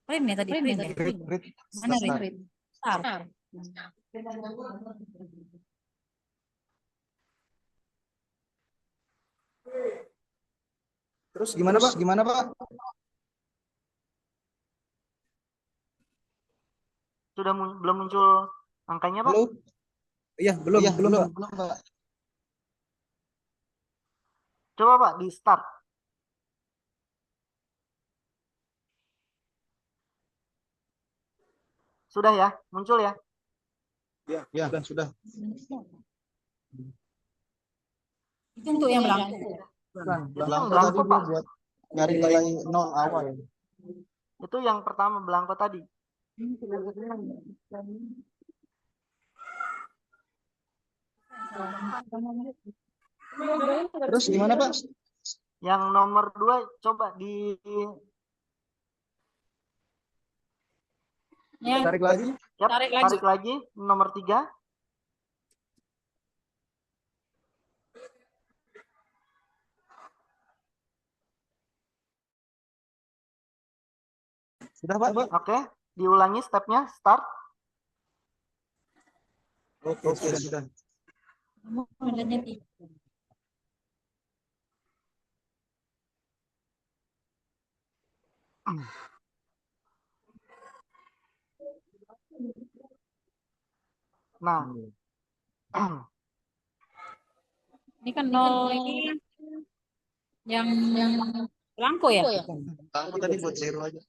Print ya tadi. Print ya. Mana read? Start. Terus gimana Pak? Sudah belum muncul angkanya Pak? Belum. Iya, belum Pak. Coba Pak di start. Sudah ya, muncul ya? Ya, sudah. Itu untuk yang blanko. Blanko tadi Pak. buat nyari nilai 0 awal. Itu yang pertama blanko tadi. Terus gimana Pak? Yang nomor 2 coba di Tarik lagi. Yap, Tarik tarik lagi nomor 3. Sudah Pak? Oke, diulangi stepnya, start. Oke, sudah. Nah, Ini kan 0 ini yang blanko ya? Blanko tadi buat 0 aja.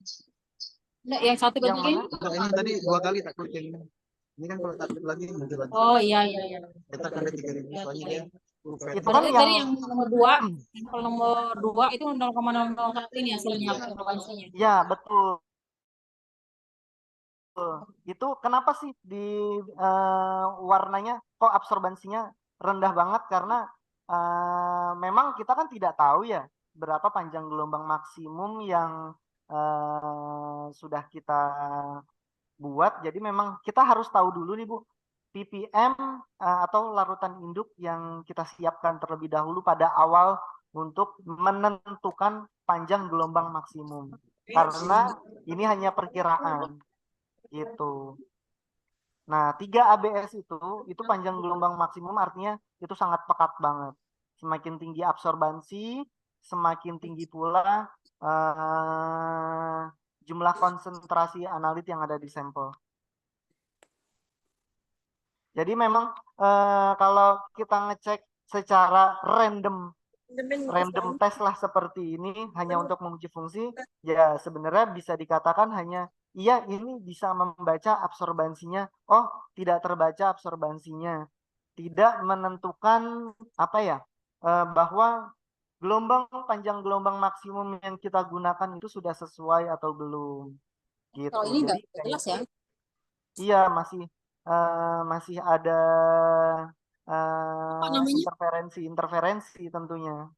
Enggak, yang satu yang begini. mana? Nah, ini tadi 2 kali tak klik yang ini. Ini kan kalau tak klik lagi muncul lagi. Oh iya. Kita kan ada 3.000 soalnya dia Itu kan Berarti yang tadi yang nomor 2, sampel nomor 2 itu 0,001 ini hasilnya absorbansinya. ya betul. Itu kenapa sih di warnanya kok absorbansinya rendah banget? Karena memang kita kan tidak tahu ya berapa panjang gelombang maksimum yang sudah kita buat. Jadi memang kita harus tahu dulu nih Bu, ppm atau larutan induk yang kita siapkan terlebih dahulu pada awal untuk menentukan panjang gelombang maksimum. Karena ini hanya perkiraan gitu. Nah, 3 ABS itu panjang gelombang maksimum artinya itu sangat pekat banget. Semakin tinggi absorbansi, semakin tinggi pula jumlah konsentrasi analit yang ada di sampel. Jadi memang kalau kita ngecek secara random test lah seperti ini hanya untuk menguji fungsi, ya sebenarnya bisa dikatakan hanya iya ini bisa membaca absorbansinya, oh tidak terbaca absorbansinya, tidak menentukan apa ya bahwa panjang gelombang maksimum yang kita gunakan itu sudah sesuai atau belum gitu. Kalau ini Jadi nggak jelas ya. iya masih ada Apa namanya? interferensi tentunya.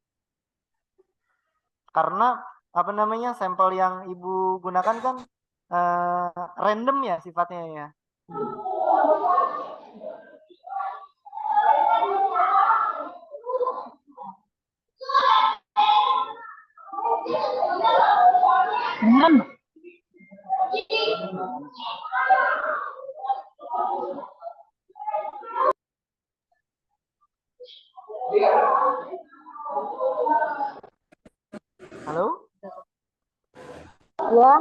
Karena apa namanya sampel yang Ibu gunakan kan random ya sifatnya ya. Halo? Ya,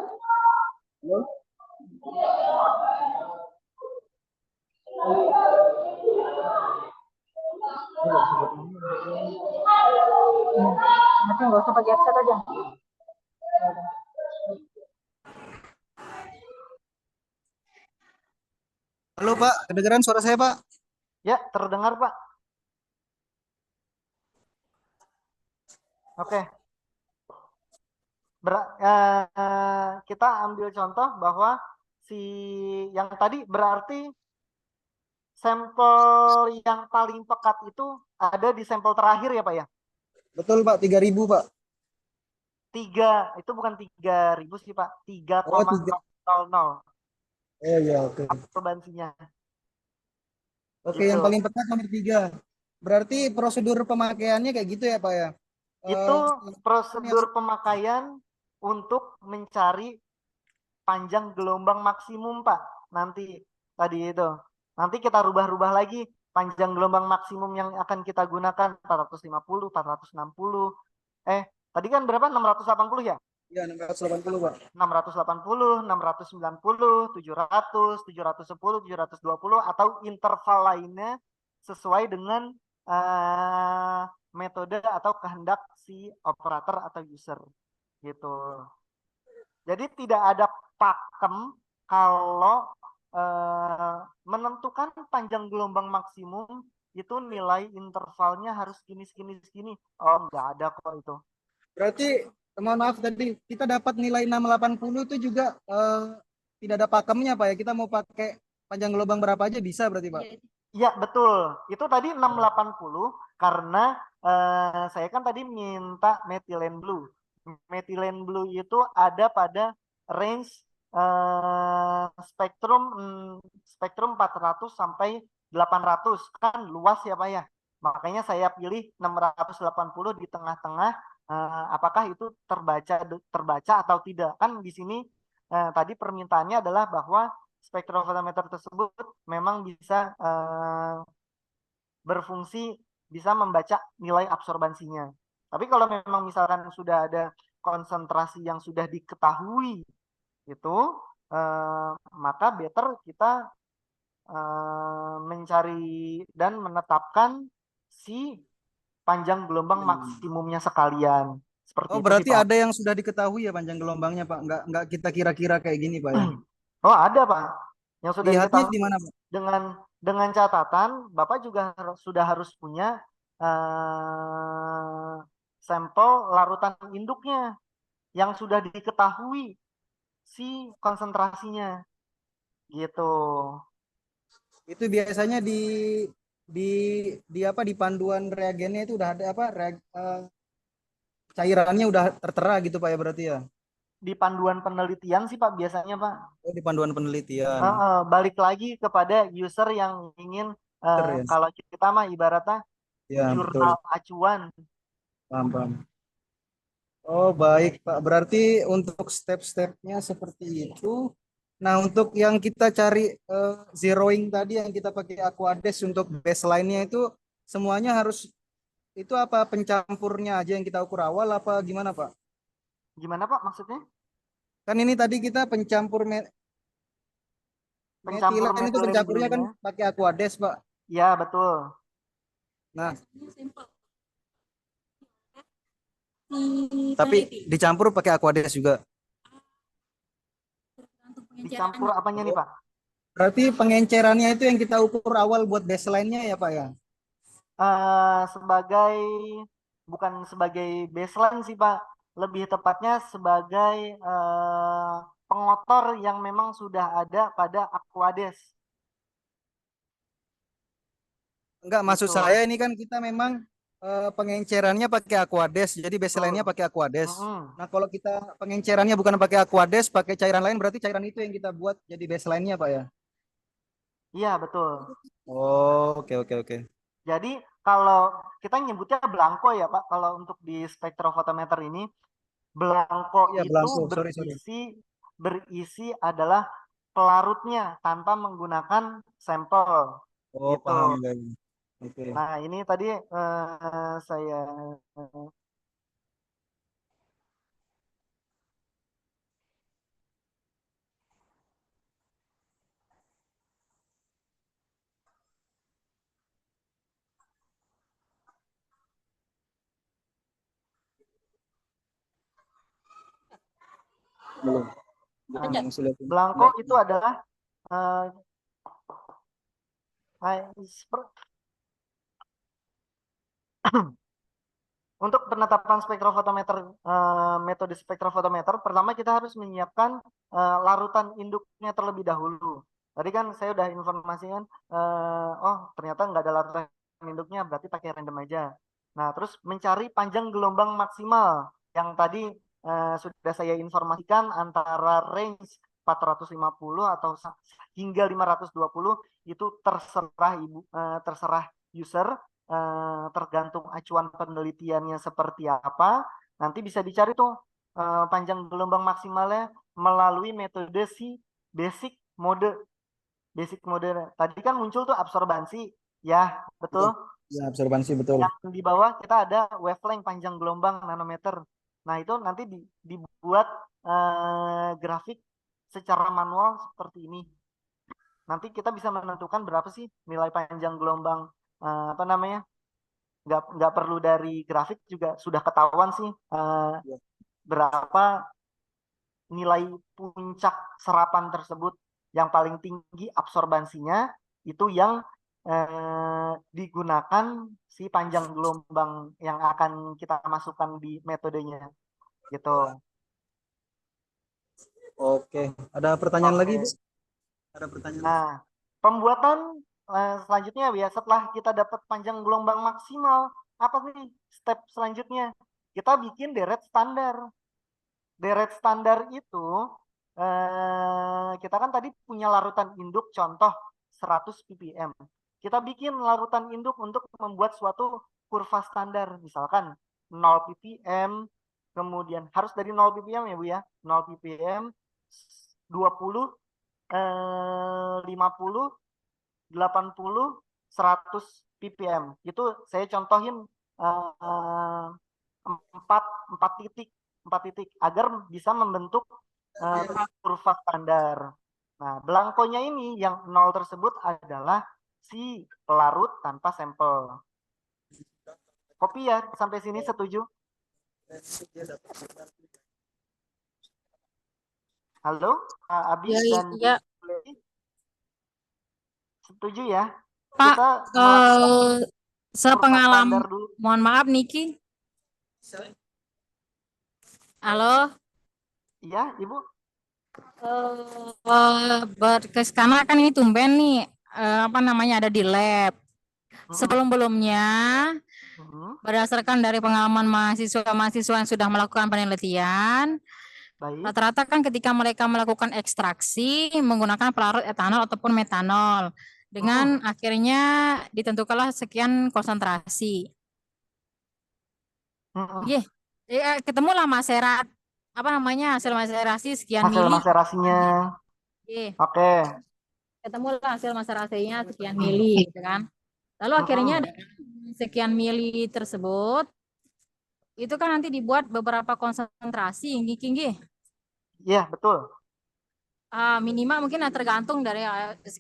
nanti nggak usah pakai headset aja. Halo Pak, kedengeran suara saya Pak? Ya, terdengar Pak. Oke. Kita ambil contoh bahwa si yang tadi berarti sampel yang paling pekat itu ada di sampel terakhir ya Pak ya? Betul Pak, 3.000 Pak. 3, itu bukan 3.000 sih Pak, 3,000. Oh, 3. Oh iya, oke. Absorbansinya. Oke, Gitu. yang paling pekat nomor 3. Berarti prosedur pemakaiannya kayak gitu ya Pak ya? Itu prosedur pemakaian untuk mencari panjang gelombang maksimum Pak. Nanti tadi itu. Nanti kita rubah-rubah lagi panjang gelombang maksimum yang akan kita gunakan 450, 460. Tadi kan berapa? 680 ya? Iya, 680 Pak. 680, 690, 700, 710, 720 atau interval lainnya sesuai dengan metode atau kehendak si operator atau user gitu. Jadi tidak ada pakem kalau menentukan panjang gelombang maksimum itu nilai intervalnya harus segini. Oh, nggak ada kok itu. Berarti mohon maaf tadi kita dapat nilai 680 itu juga tidak ada pakemnya Pak ya. Kita mau pakai panjang gelombang berapa aja bisa berarti Pak. Iya, betul. Itu tadi 680 karena saya kan tadi minta methylene blue. Methylene blue itu ada pada range spektrum 400 sampai 800 kan luas ya Pak ya. Makanya saya pilih 680 di tengah-tengah. Apakah itu terbaca atau tidak? Kan di sini tadi permintaannya adalah bahwa spektrofotometer tersebut memang bisa berfungsi, bisa membaca nilai absorbansinya. Tapi kalau memang misalkan sudah ada konsentrasi yang sudah diketahui itu, maka better kita mencari dan menetapkan si panjang gelombang maksimumnya sekalian. Seperti Oh, itu berarti sih, Pak. ada yang sudah diketahui ya panjang gelombangnya Pak. Nggak kita kira-kira kayak gini Pak ya. Oh, ada Pak. Yang sudah Lihatnya diketahui di mana Pak? dengan catatan Bapak juga sudah harus punya sampel larutan induknya yang sudah diketahui si konsentrasinya gitu. Itu biasanya di apa di panduan reagennya itu udah ada apa cairannya udah tertera gitu Pak ya berarti ya. Di panduan penelitian sih Pak biasanya Pak. Oh, di panduan penelitian. Balik lagi kepada user yang ingin Bener ya. kalau kita mah ibaratnya Ya, betul. jurnal acuan. Paham, paham. Oh, baik, Pak. Berarti untuk step-stepnya seperti itu. Nah, untuk yang kita cari zeroing tadi yang kita pakai Aquades untuk baseline-nya itu semuanya harus itu apa pencampurnya aja yang kita ukur awal apa gimana, Pak? Gimana Pak maksudnya? Kan ini tadi kita pencampur Pencampur metilen itu metilen pencampurnya kan dulunya. pakai Aquades, Pak. Ya betul. Nah, tapi dicampur pakai Aquades juga. Dicampur apanya nih Pak? Berarti pengencerannya itu yang kita ukur awal buat baseline-nya ya, Pak ya? Sebagai bukan sebagai baseline sih Pak, lebih tepatnya sebagai pengotor yang memang sudah ada pada Aquades. Enggak, maksud Gitu. saya ini kan kita memang pengencerannya pakai Aquades, jadi baseline-nya pakai Aquades. Nah, kalau kita pengencerannya bukan pakai Aquades, pakai cairan lain, berarti cairan itu yang kita buat jadi baseline-nya, Pak ya? Iya betul. Oh, oke, oke, oke. Jadi kalau kita nyebutnya belangko ya Pak, kalau untuk di spektrofotometer ini belangko Iya, itu belangko. Sorry, sorry. berisi adalah pelarutnya tanpa menggunakan sampel Oh, gitu. paham. Oke. Nah ini tadi saya Belum. Nah, Masih lihat. belangko itu adalah eh, untuk penetapan spektrofotometer, metode spektrofotometer, pertama kita harus menyiapkan larutan induknya terlebih dahulu. Tadi kan saya udah informasikan, oh ternyata nggak ada larutan induknya, berarti pakai random aja. Nah, terus mencari panjang gelombang maksimal yang tadi sudah saya informasikan antara range 450 atau hingga 520 itu terserah user, tergantung acuan penelitiannya seperti apa. Nanti bisa dicari tuh panjang gelombang maksimalnya melalui metode si basic mode. Basic mode tadi kan muncul tuh absorbansi, ya betul. Ya, absorbansi betul. Yang di bawah kita ada wavelength panjang gelombang nanometer. Nah itu nanti dibuat grafik secara manual seperti ini. Nanti kita bisa menentukan berapa sih nilai panjang gelombang, apa namanya, nggak perlu dari grafik juga sudah ketahuan sih berapa nilai puncak serapan tersebut. Yang paling tinggi absorbansinya itu yang digunakan si panjang gelombang yang akan kita masukkan di metodenya gitu. Oke, ada pertanyaan lagi, Bu? Ada pertanyaan. Nah, pembuatan selanjutnya ya setelah kita dapat panjang gelombang maksimal, apa sih step selanjutnya? Kita bikin deret standar. Deret standar itu kita kan tadi punya larutan induk contoh 100 ppm. Kita bikin larutan induk untuk membuat suatu kurva standar, misalkan 0 ppm, kemudian harus dari 0 ppm ya Bu ya, 0 ppm, 20, 50, 80, 100 ppm. Itu saya contohin empat titik agar bisa membentuk kurva standar. Nah, belangkonya ini yang 0 tersebut adalah si pelarut tanpa sampel. Kopi ya, sampai sini setuju? Halo, Abi dan Ya, setuju ya? Pak, Kita melakukan Sepengalaman, standar dulu. mohon maaf Niki. Halo. Iya, Ibu. Karena kan ini tumben nih, apa namanya, ada di lab. Mm-mm. Sebelum-belumnya, Mhm. berdasarkan dari pengalaman mahasiswa-mahasiswa yang sudah melakukan penelitian, Baik. rata-rata kan ketika mereka melakukan ekstraksi menggunakan pelarut etanol ataupun metanol, dengan akhirnya ditentukanlah sekian konsentrasi. Mm-mm. Iya, ketemulah maserat, apa namanya, hasil maserasi sekian Hasil mili. maserasinya. Iya, Oke. ketemulah hasil maserasinya sekian mili, gitu kan. Lalu akhirnya Mm-mm. dengan sekian mili tersebut, itu kan nanti dibuat beberapa konsentrasi, tinggi-tinggi. Iya, betul. Minimal mungkin tergantung dari,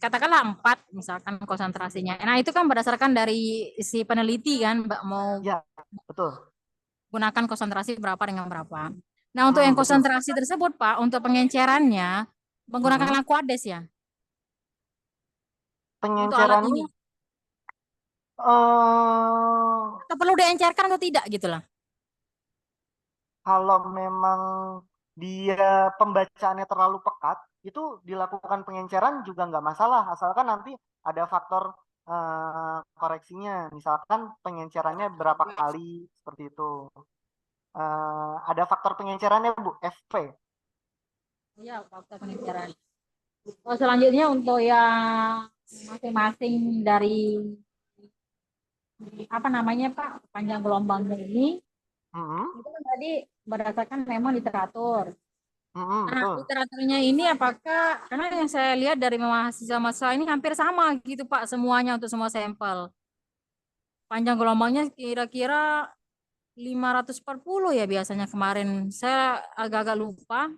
katakanlah 4 misalkan konsentrasinya. Nah itu kan berdasarkan dari si peneliti kan, Mbak, mau Iya, betul. gunakan konsentrasi berapa dengan berapa. Nah untuk yang Betul. konsentrasi tersebut Pak, untuk pengencerannya menggunakan aquades ya, untuk alat Pengencerannya ini. eh Atau perlu diencerkan atau tidak gitu lah. kalau memang dia pembacaannya terlalu pekat, itu dilakukan pengenceran juga nggak masalah, asalkan nanti ada faktor koreksinya. Misalkan pengencerannya berapa kali seperti itu. Ada faktor pengencerannya, Bu, FP. Iya, faktor pengenceran. Selanjutnya untuk yang masing-masing dari, apa namanya Pak, panjang gelombangnya ini, Mhm. itu kan tadi berdasarkan memang literatur. Mhm, Nah, betul. literaturnya ini apakah, karena yang saya lihat dari mahasiswa-mahasiswa ini hampir sama gitu Pak, semuanya untuk semua sampel. Panjang gelombangnya kira-kira 540 ya biasanya kemarin. Saya agak-agak lupa.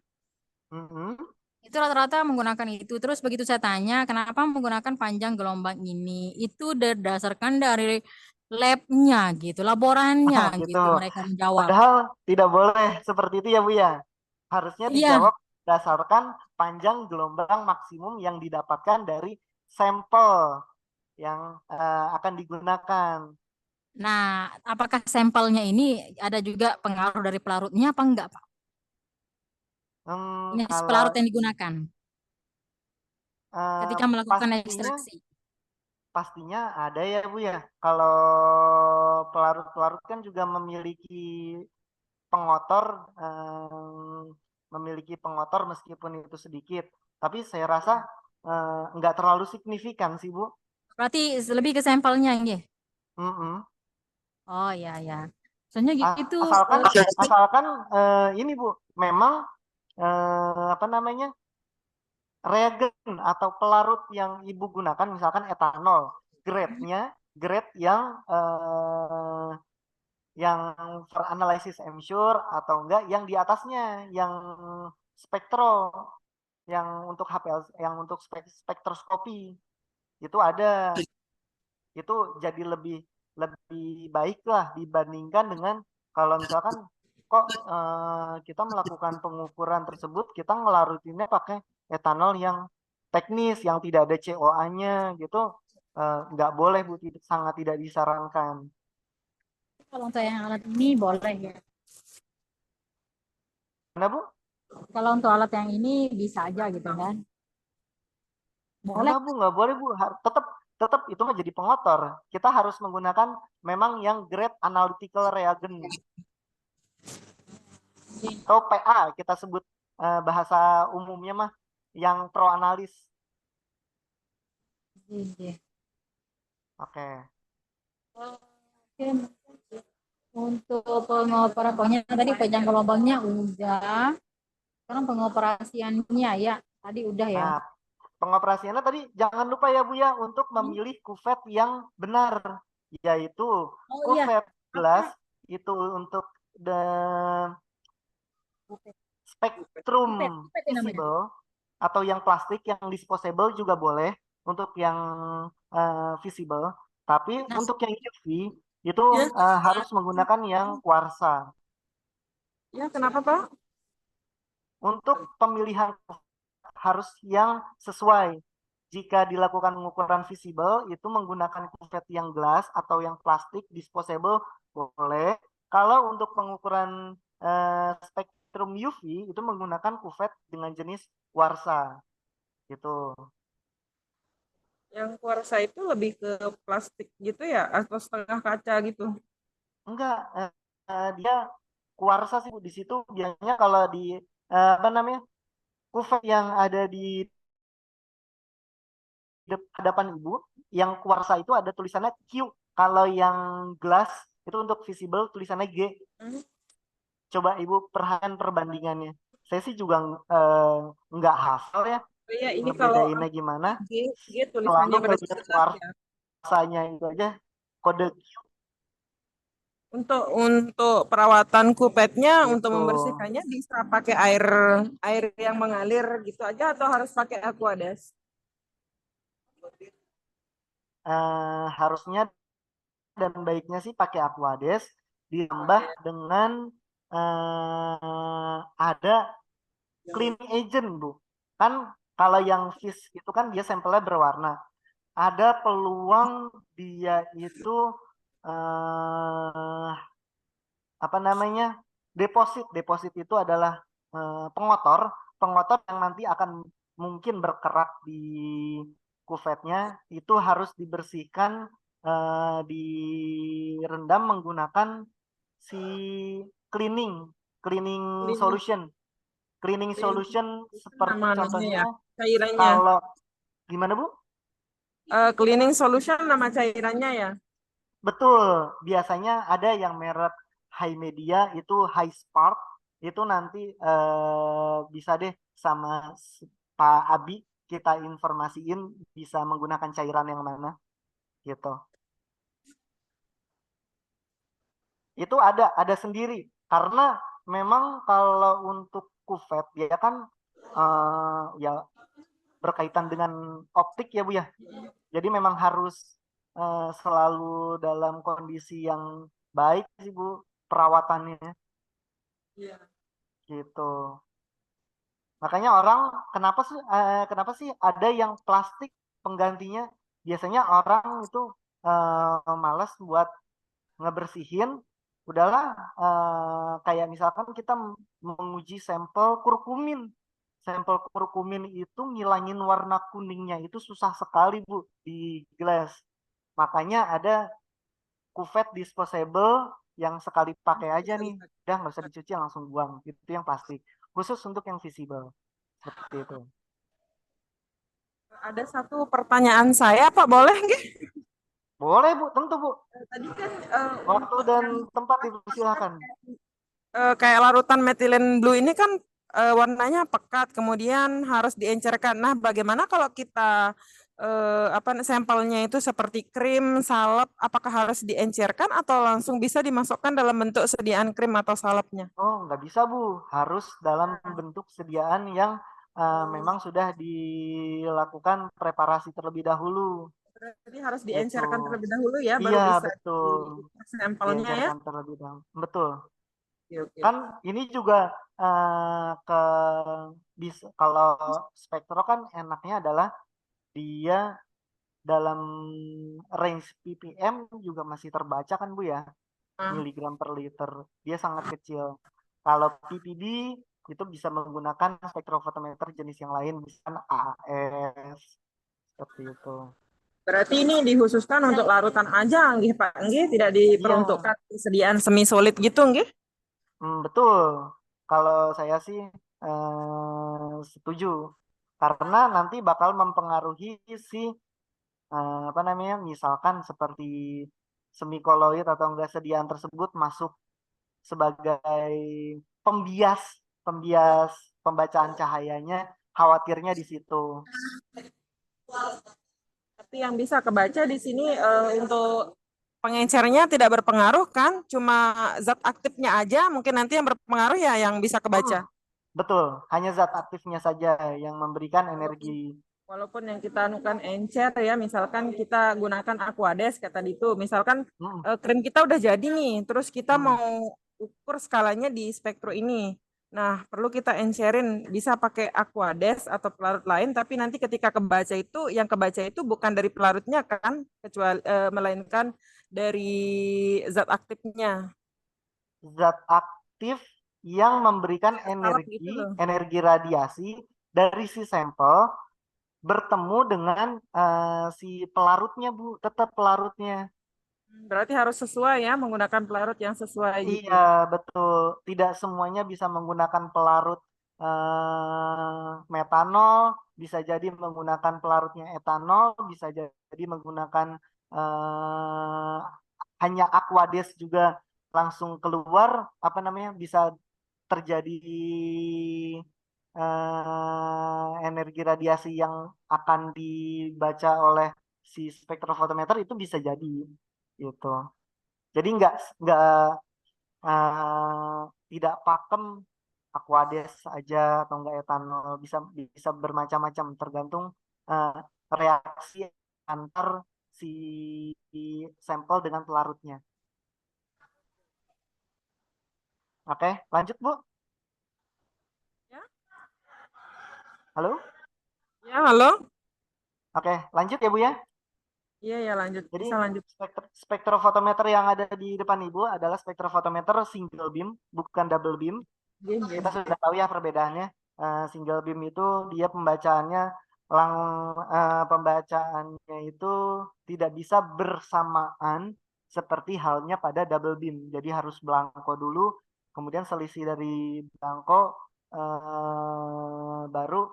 Mhm. Itu rata-rata menggunakan itu. Terus begitu saya tanya, kenapa menggunakan panjang gelombang ini? Itu berdasarkan dari labnya gitu, laborannya Gitu. gitu. Mereka menjawab. Padahal tidak boleh seperti itu ya, Bu ya. Harusnya Iya. dijawab berdasarkan panjang gelombang maksimum yang didapatkan dari sampel yang akan digunakan. Nah, apakah sampelnya ini ada juga pengaruh dari pelarutnya apa enggak, Pak? Ini Kalau pelarut yang digunakan eh, ketika melakukan pastinya ekstraksi. pastinya ada ya, Bu ya. Kalau pelarut-pelarut kan juga pengotor memiliki pengotor meskipun itu sedikit. Tapi saya rasa nggak terlalu signifikan sih, Bu. Berarti lebih ke sampelnya ya. Mm-mm. Oh iya ya. Soalnya gitu. Asalkan asalkan ini, Bu, memang apa namanya, reagen atau pelarut yang ibu gunakan misalkan etanol, grade yang for analysis ensure atau enggak yang di atasnya, yang spektro, yang untuk HPLC, yang untuk spektroskopi itu ada. Itu jadi lebih lebih baik lah dibandingkan dengan kalau misalkan kok kita melakukan pengukuran tersebut kita ngelarutinnya pakai etanol yang teknis yang tidak ada COA-nya gitu, nggak boleh, Bu, sangat tidak disarankan. Kalau untuk yang alat ini boleh ya. Karena, Bu, Kalau untuk alat yang ini bisa aja gitu kan. Boleh. nggak boleh, Bu. Tetap tetap itu menjadi pengotor. Kita harus menggunakan memang yang grade analytical reagent atau PA kita sebut bahasa umumnya mah, yang pro analis. Iya. Oke. Oke. Untuk pengoperasian, pokoknya tadi panjang gelombangnya udah. Sekarang pengoperasiannya ya, tadi udah ya. Nah, pengoperasiannya tadi jangan lupa ya, Bu ya, untuk memilih kuvet yang benar, yaitu Oh iya, kuvet gelas itu untuk the spektrum apa itu namanya? visible, atau yang plastik yang disposable juga boleh untuk yang visible. Tapi Nah, untuk yang UV itu harus menggunakan yang kuarsa. Ya, kenapa Pak? Untuk pemilihan harus yang sesuai. jika dilakukan pengukuran visible itu menggunakan kuvet yang glass atau yang plastik disposable boleh. Kalau untuk pengukuran spektrum UV itu menggunakan kuvet dengan jenis Warsa gitu. Yang kuarsa itu lebih ke plastik gitu ya, atau setengah kaca gitu? Enggak, dia kuarsa sih Bu. Di situ biasanya kalau di apa namanya kuvet yang ada di hadapan Ibu, yang kuarsa itu ada tulisannya Q. Kalau yang glass itu untuk visible tulisannya G. Coba Ibu perhatikan perbandingannya. Saya sih juga nggak hafal ya Oh iya, ini kalau ngebedainnya gimana. G tulisannya Selalu ngelihat bersih ya. kuarsanya itu aja kode Q Untuk perawatan kupetnya, untuk gitu. membersihkannya bisa pakai air yang mengalir gitu aja, atau harus pakai Aquades? Harusnya dan baiknya sih pakai Aquades ditambah dengan ada cleaning agent Bu. Kan kalau yang fish itu kan dia sampelnya berwarna. Ada peluang dia itu apa namanya deposit. Deposit itu adalah pengotor yang nanti akan mungkin berkerak di kuvetnya, itu harus dibersihkan, direndam menggunakan si cleaning solution. Cleaning solution seperti Namanya contohnya ya, cairannya. kalau gimana Bu? Cleaning solution nama cairannya ya. Betul, biasanya ada yang merek High Media itu High Spark, itu nanti bisa deh sama Pak Abi kita informasiin bisa menggunakan cairan yang mana gitu. Itu ada sendiri karena memang kalau untuk kuvet ya kan ya berkaitan dengan optik ya Bu ya. Jadi memang harus selalu dalam kondisi yang baik sih Bu perawatannya Iya. gitu. Makanya orang kenapa sih ada yang plastik penggantinya? Biasanya orang itu malas buat ngebersihin. Udahlah kayak misalkan kita menguji sampel kurkumin. Sampel kurkumin itu ngilangin warna kuningnya itu susah sekali Bu di gelas. Makanya ada kuvet disposable yang sekali pakai aja nih. Udah nggak usah dicuci langsung buang. Itu yang plastik. Khusus untuk yang visible. Seperti itu. Ada satu pertanyaan saya, Pak, boleh nggih? Boleh Bu, tentu Bu. Tadi kan Waktu dan tempat dipersilakan. kayak larutan metilen blue ini kan warnanya pekat, kemudian harus diencerkan. Nah, bagaimana kalau kita sampelnya itu seperti krim, salep, apakah harus diencerkan atau langsung bisa dimasukkan dalam bentuk sediaan krim atau salepnya? Oh, nggak bisa Bu. Harus dalam bentuk sediaan yang memang sudah dilakukan preparasi terlebih dahulu. Jadi harus Gitu. diencerkan terlebih dahulu ya, baru Iya, bisa betul. sampelnya ya. Diencerkan terlebih dahulu. Betul. Oke. Kan ini juga kalau spektro kan enaknya adalah dia dalam range ppm juga masih terbaca kan Bu ya, miligram per liter, dia sangat kecil. Kalau ppb itu bisa menggunakan spektrofotometer jenis yang lain, misalkan AAS seperti itu. Berarti ini dikhususkan untuk larutan aja, nggih Pak, nggih, tidak diperuntukkan sediaan semi solid gitu, nggih? Betul. Kalau saya sih setuju karena nanti bakal mempengaruhi si apa namanya, misalkan seperti semikoloid atau enggak sediaan tersebut masuk sebagai pembias pembacaan cahayanya, khawatirnya di situ. Tapi yang bisa kebaca di sini untuk pengencernya tidak berpengaruh kan? Cuma zat aktifnya aja mungkin nanti yang berpengaruh ya yang bisa kebaca. Betul, hanya zat aktifnya saja yang memberikan energi. Walaupun yang kita anukan encer ya, misalkan kita gunakan Aquades kata itu, misalkan krim kita udah jadi nih, terus kita mau ukur skalanya di spektro ini. Nah, perlu kita encerin, bisa pakai Aquades atau pelarut lain, tapi nanti ketika kebaca itu, yang kebaca itu bukan dari pelarutnya kan, kecuali melainkan dari zat aktifnya. Zat aktif yang memberikan Salah gitu loh. energi radiasi dari si sampel bertemu dengan si pelarutnya, Bu, tetap pelarutnya. Berarti harus sesuai ya, menggunakan pelarut yang sesuai gitu. Iya, betul. Tidak semuanya bisa menggunakan pelarut metanol, bisa jadi menggunakan pelarutnya etanol, bisa jadi menggunakan eh, hanya Aquades juga langsung keluar, apa namanya, bisa terjadi energi radiasi yang akan dibaca oleh si spektrofotometer itu bisa jadi gitu. Jadi nggak eh, tidak pakem Aquades aja atau enggak etanol, bisa bisa bermacam-macam tergantung eh, reaksi antar si sampel dengan pelarutnya. Oke, lanjut Bu. Ya, Halo? ya halo. Oke, lanjut ya Bu ya. Iya ya lanjut, Jadi bisa lanjut. spektrofotometer yang ada di depan Ibu adalah spektrofotometer single beam, bukan double beam. Iya, iya. Kita sudah tahu ya perbedaannya. Single beam itu dia pembacaannya pembacaannya itu tidak bisa bersamaan seperti halnya pada double beam. Jadi harus blanko dulu, kemudian selisih dari blanko baru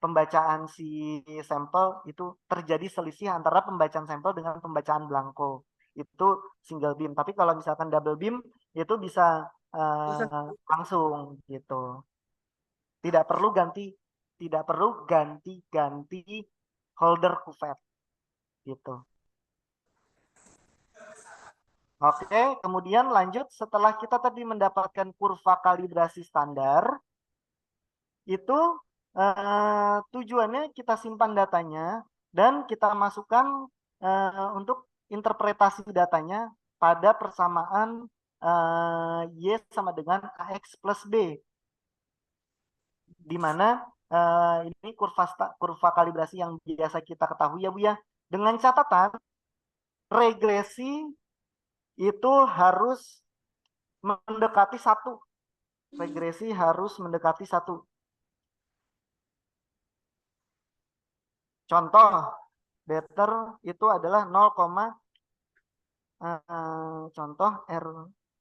pembacaan si sampel itu terjadi selisih antara pembacaan sampel dengan pembacaan blanko. Itu single beam. Tapi kalau misalkan double beam itu bisa Bisa. langsung gitu. Tidak perlu ganti holder kuvet gitu. Oke, kemudian lanjut setelah kita tadi mendapatkan kurva kalibrasi standar, itu tujuannya kita simpan datanya dan kita masukkan untuk interpretasi datanya pada persamaan Y sama dengan AX plus B, di mana ini kurva kalibrasi yang biasa kita ketahui ya Bu ya, dengan catatan regresi itu harus mendekati 1. Regresi harus mendekati 1. Contoh, better itu adalah 0, contoh R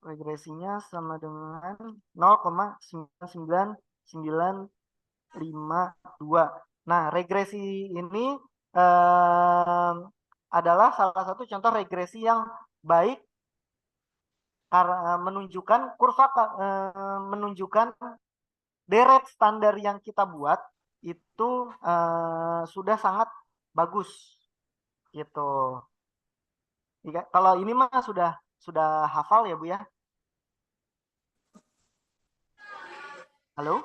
regresinya sama dengan 0,99952. Nah, regresi ini adalah salah satu contoh regresi yang baik karena menunjukkan deret standar yang kita buat itu sudah sangat bagus gitu. Kalau ini mah sudah hafal ya Bu ya. Halo?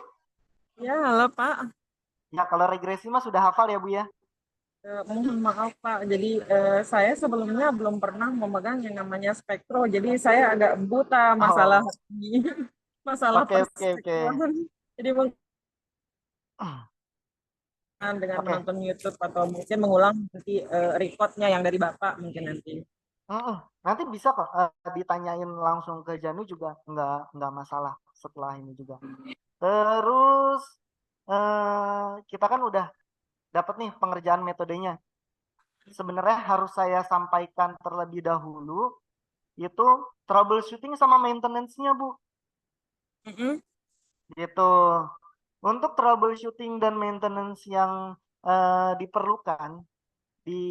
Ya, halo Pak. Ya, kalau regresi mah sudah hafal ya Bu ya. Mohon maaf Pak, jadi saya sebelumnya belum pernah memegang yang namanya spektro, jadi saya agak buta masalah Oh, ini, masalah oke. perspektroan. Jadi mungkin dengan Oke. menonton YouTube atau mungkin mengulang nanti recordnya yang dari Bapak mungkin nanti. Nanti bisa kok ditanyain langsung ke Janu juga nggak masalah setelah ini juga. Terus kita kan udah dapat nih pengerjaan metodenya. Sebenarnya harus saya sampaikan terlebih dahulu itu troubleshooting sama maintenance-nya Bu. Gitu. Untuk troubleshooting dan maintenance yang diperlukan di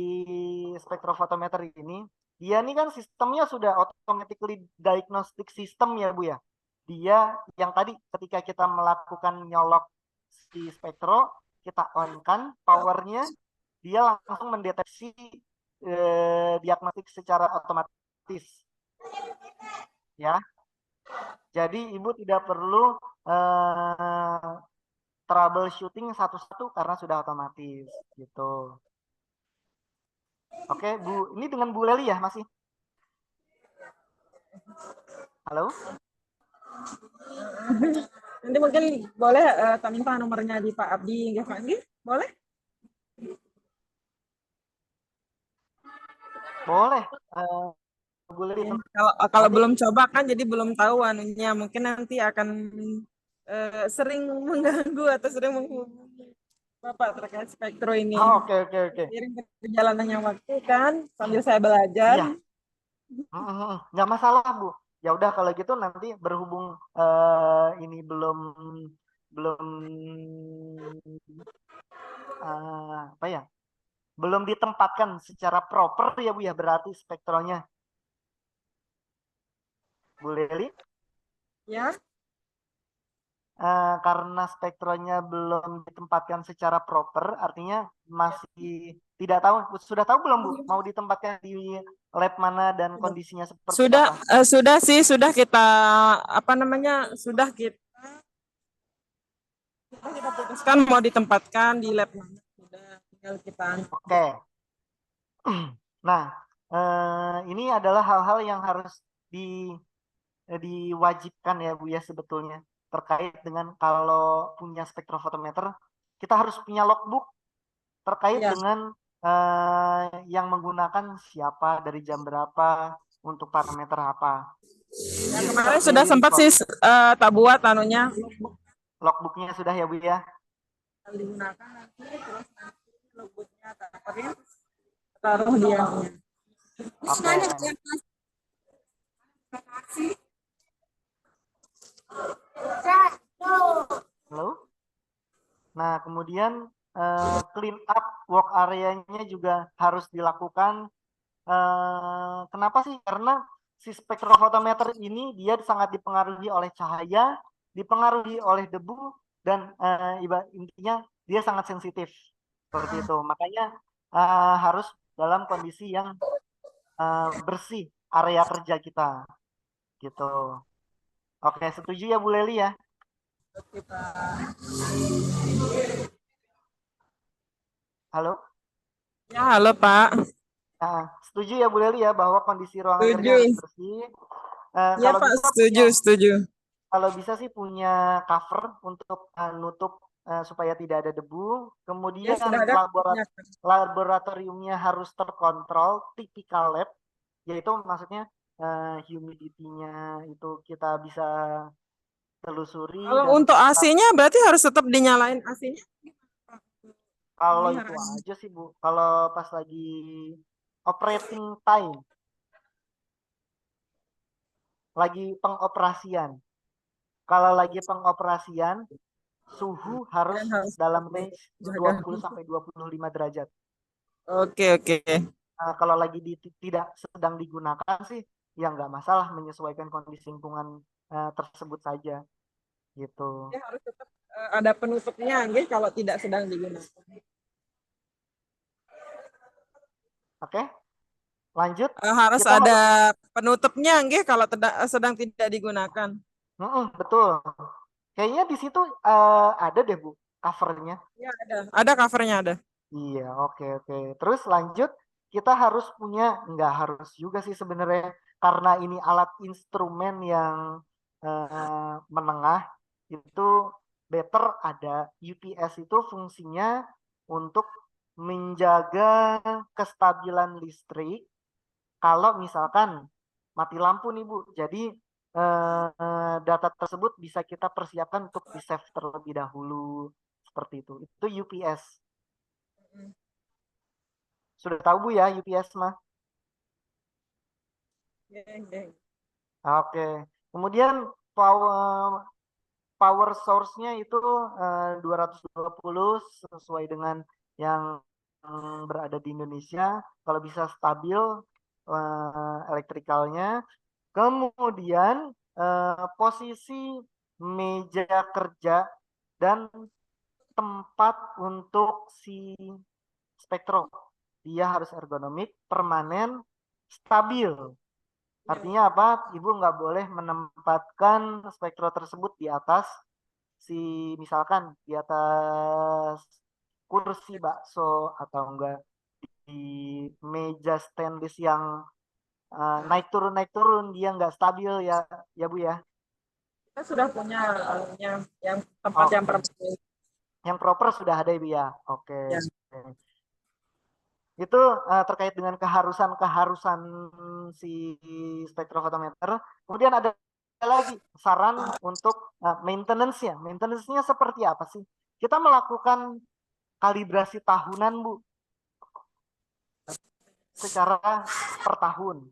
spektrofotometer ini, dia ini kan sistemnya sudah automatically diagnostic system ya Bu ya. Dia yang tadi ketika kita melakukan nyolok si spektro, kita on kan powernya, dia langsung mendeteksi diagnostik secara otomatis. Ya. Jadi Ibu tidak perlu troubleshooting satu-satu karena sudah otomatis gitu. Oke, Bu. Ini dengan Bu Leli ya masih? Halo? Nanti mungkin boleh tak minta nomornya di Pak Abdi nggih Pak nggih? Boleh? Boleh. Bu Leli, Kalau nanti belum coba kan jadi belum tahu anunya. Mungkin nanti akan sering mengganggu atau sering menghubungi Bapak terkait spektro ini. oke oke oke. Seiring perjalanannya waktu kan sambil saya belajar. Iya. Nggak masalah Bu. Ya udah kalau gitu nanti berhubung ini belum apa ya? Belum ditempatkan secara proper ya Bu ya, berarti spektronya. Bu Leli, Ya. karena spektronya belum ditempatkan secara proper, artinya masih tidak tahu. Sudah tahu belum Bu? Mau ditempatkan di lab mana dan kondisinya seperti apa? Sudah sih, sudah kita apa namanya? Sudah kita putuskan mau ditempatkan di lab mana. Sudah tinggal kita. Oke. Nah, ini adalah hal-hal yang harus diwajibkan ya Bu ya sebetulnya terkait dengan kalau punya spektrofotometer kita harus punya logbook terkait Ya. dengan yang menggunakan siapa dari jam berapa untuk parameter apa. Ya, kemarin sudah sempat sih tak buat anunya. Logbooknya sudah ya Bu ya. Digunakan nanti terus nanti logbooknya taruh dia. Oke. Halo. Nah, kemudian clean up work area-nya juga harus dilakukan. Kenapa sih? Karena si spektrofotometer ini dia sangat dipengaruhi oleh cahaya, dipengaruhi oleh debu, dan intinya dia sangat sensitif seperti itu. Makanya harus dalam kondisi yang bersih area kerja kita, gitu. Oke, setuju ya Bu Leli ya? Halo? Ya, halo Pak. Nah, setuju ya Bu Leli ya bahwa kondisi ruangan kerja Setuju. harus bersih. Ya Kalau Pak, bisa setuju, setuju. kalau bisa sih punya cover untuk nutup supaya tidak ada debu. Ya, Kemudian sudah ada. laboratoriumnya harus terkontrol, typical lab, yaitu maksudnya humidity-nya itu kita bisa telusuri. Kalau Dan untuk AC-nya berarti harus tetap dinyalain AC-nya. kalau itu aja sih Bu, kalau pas lagi operating time, lagi pengoperasian. Kalau lagi pengoperasian, suhu harus dalam range 20 sampai 25 derajat. Oke, oke. Kalau lagi tidak sedang digunakan sih, ya nggak masalah menyesuaikan kondisi lingkungan tersebut saja, gitu. Ya, harus tetap ada penutupnya, nggih, kalau tidak sedang digunakan. Oke, lanjut. Harus Kita ada penutupnya, nggih, kalau sedang tidak digunakan. betul. Kayaknya di situ ada deh Bu covernya. Ya, ada covernya ada. Iya, oke oke. Terus lanjut, kita harus punya, nggak harus juga sih sebenarnya, karena ini alat instrumen yang menengah, itu better ada UPS itu fungsinya untuk menjaga kestabilan listrik kalau misalkan mati lampu nih Bu. Jadi data tersebut bisa kita persiapkan untuk di save terlebih dahulu seperti itu. Itu UPS. Sudah tahu Bu ya UPS mah? Oke. Kemudian power source-nya itu 220 sesuai dengan yang berada di Indonesia. Kalau bisa stabil elektrikalnya. Kemudian posisi meja kerja dan tempat untuk si spektro. Dia harus ergonomik, permanen, stabil. Artinya apa? Ibu nggak boleh menempatkan spektro tersebut di atas misalkan di atas kursi bakso atau enggak di meja stainless yang naik turun dia nggak stabil ya Bu ya. Kita sudah punya yang tempat yang Oke. Yang proper sudah ada Ibu ya. Oke. Ya. Itu terkait dengan keharusan si spektrofotometer. Kemudian ada lagi saran untuk maintenance-nya. Maintenance-nya seperti apa sih? Kita melakukan kalibrasi tahunan, Bu. Secara per tahun.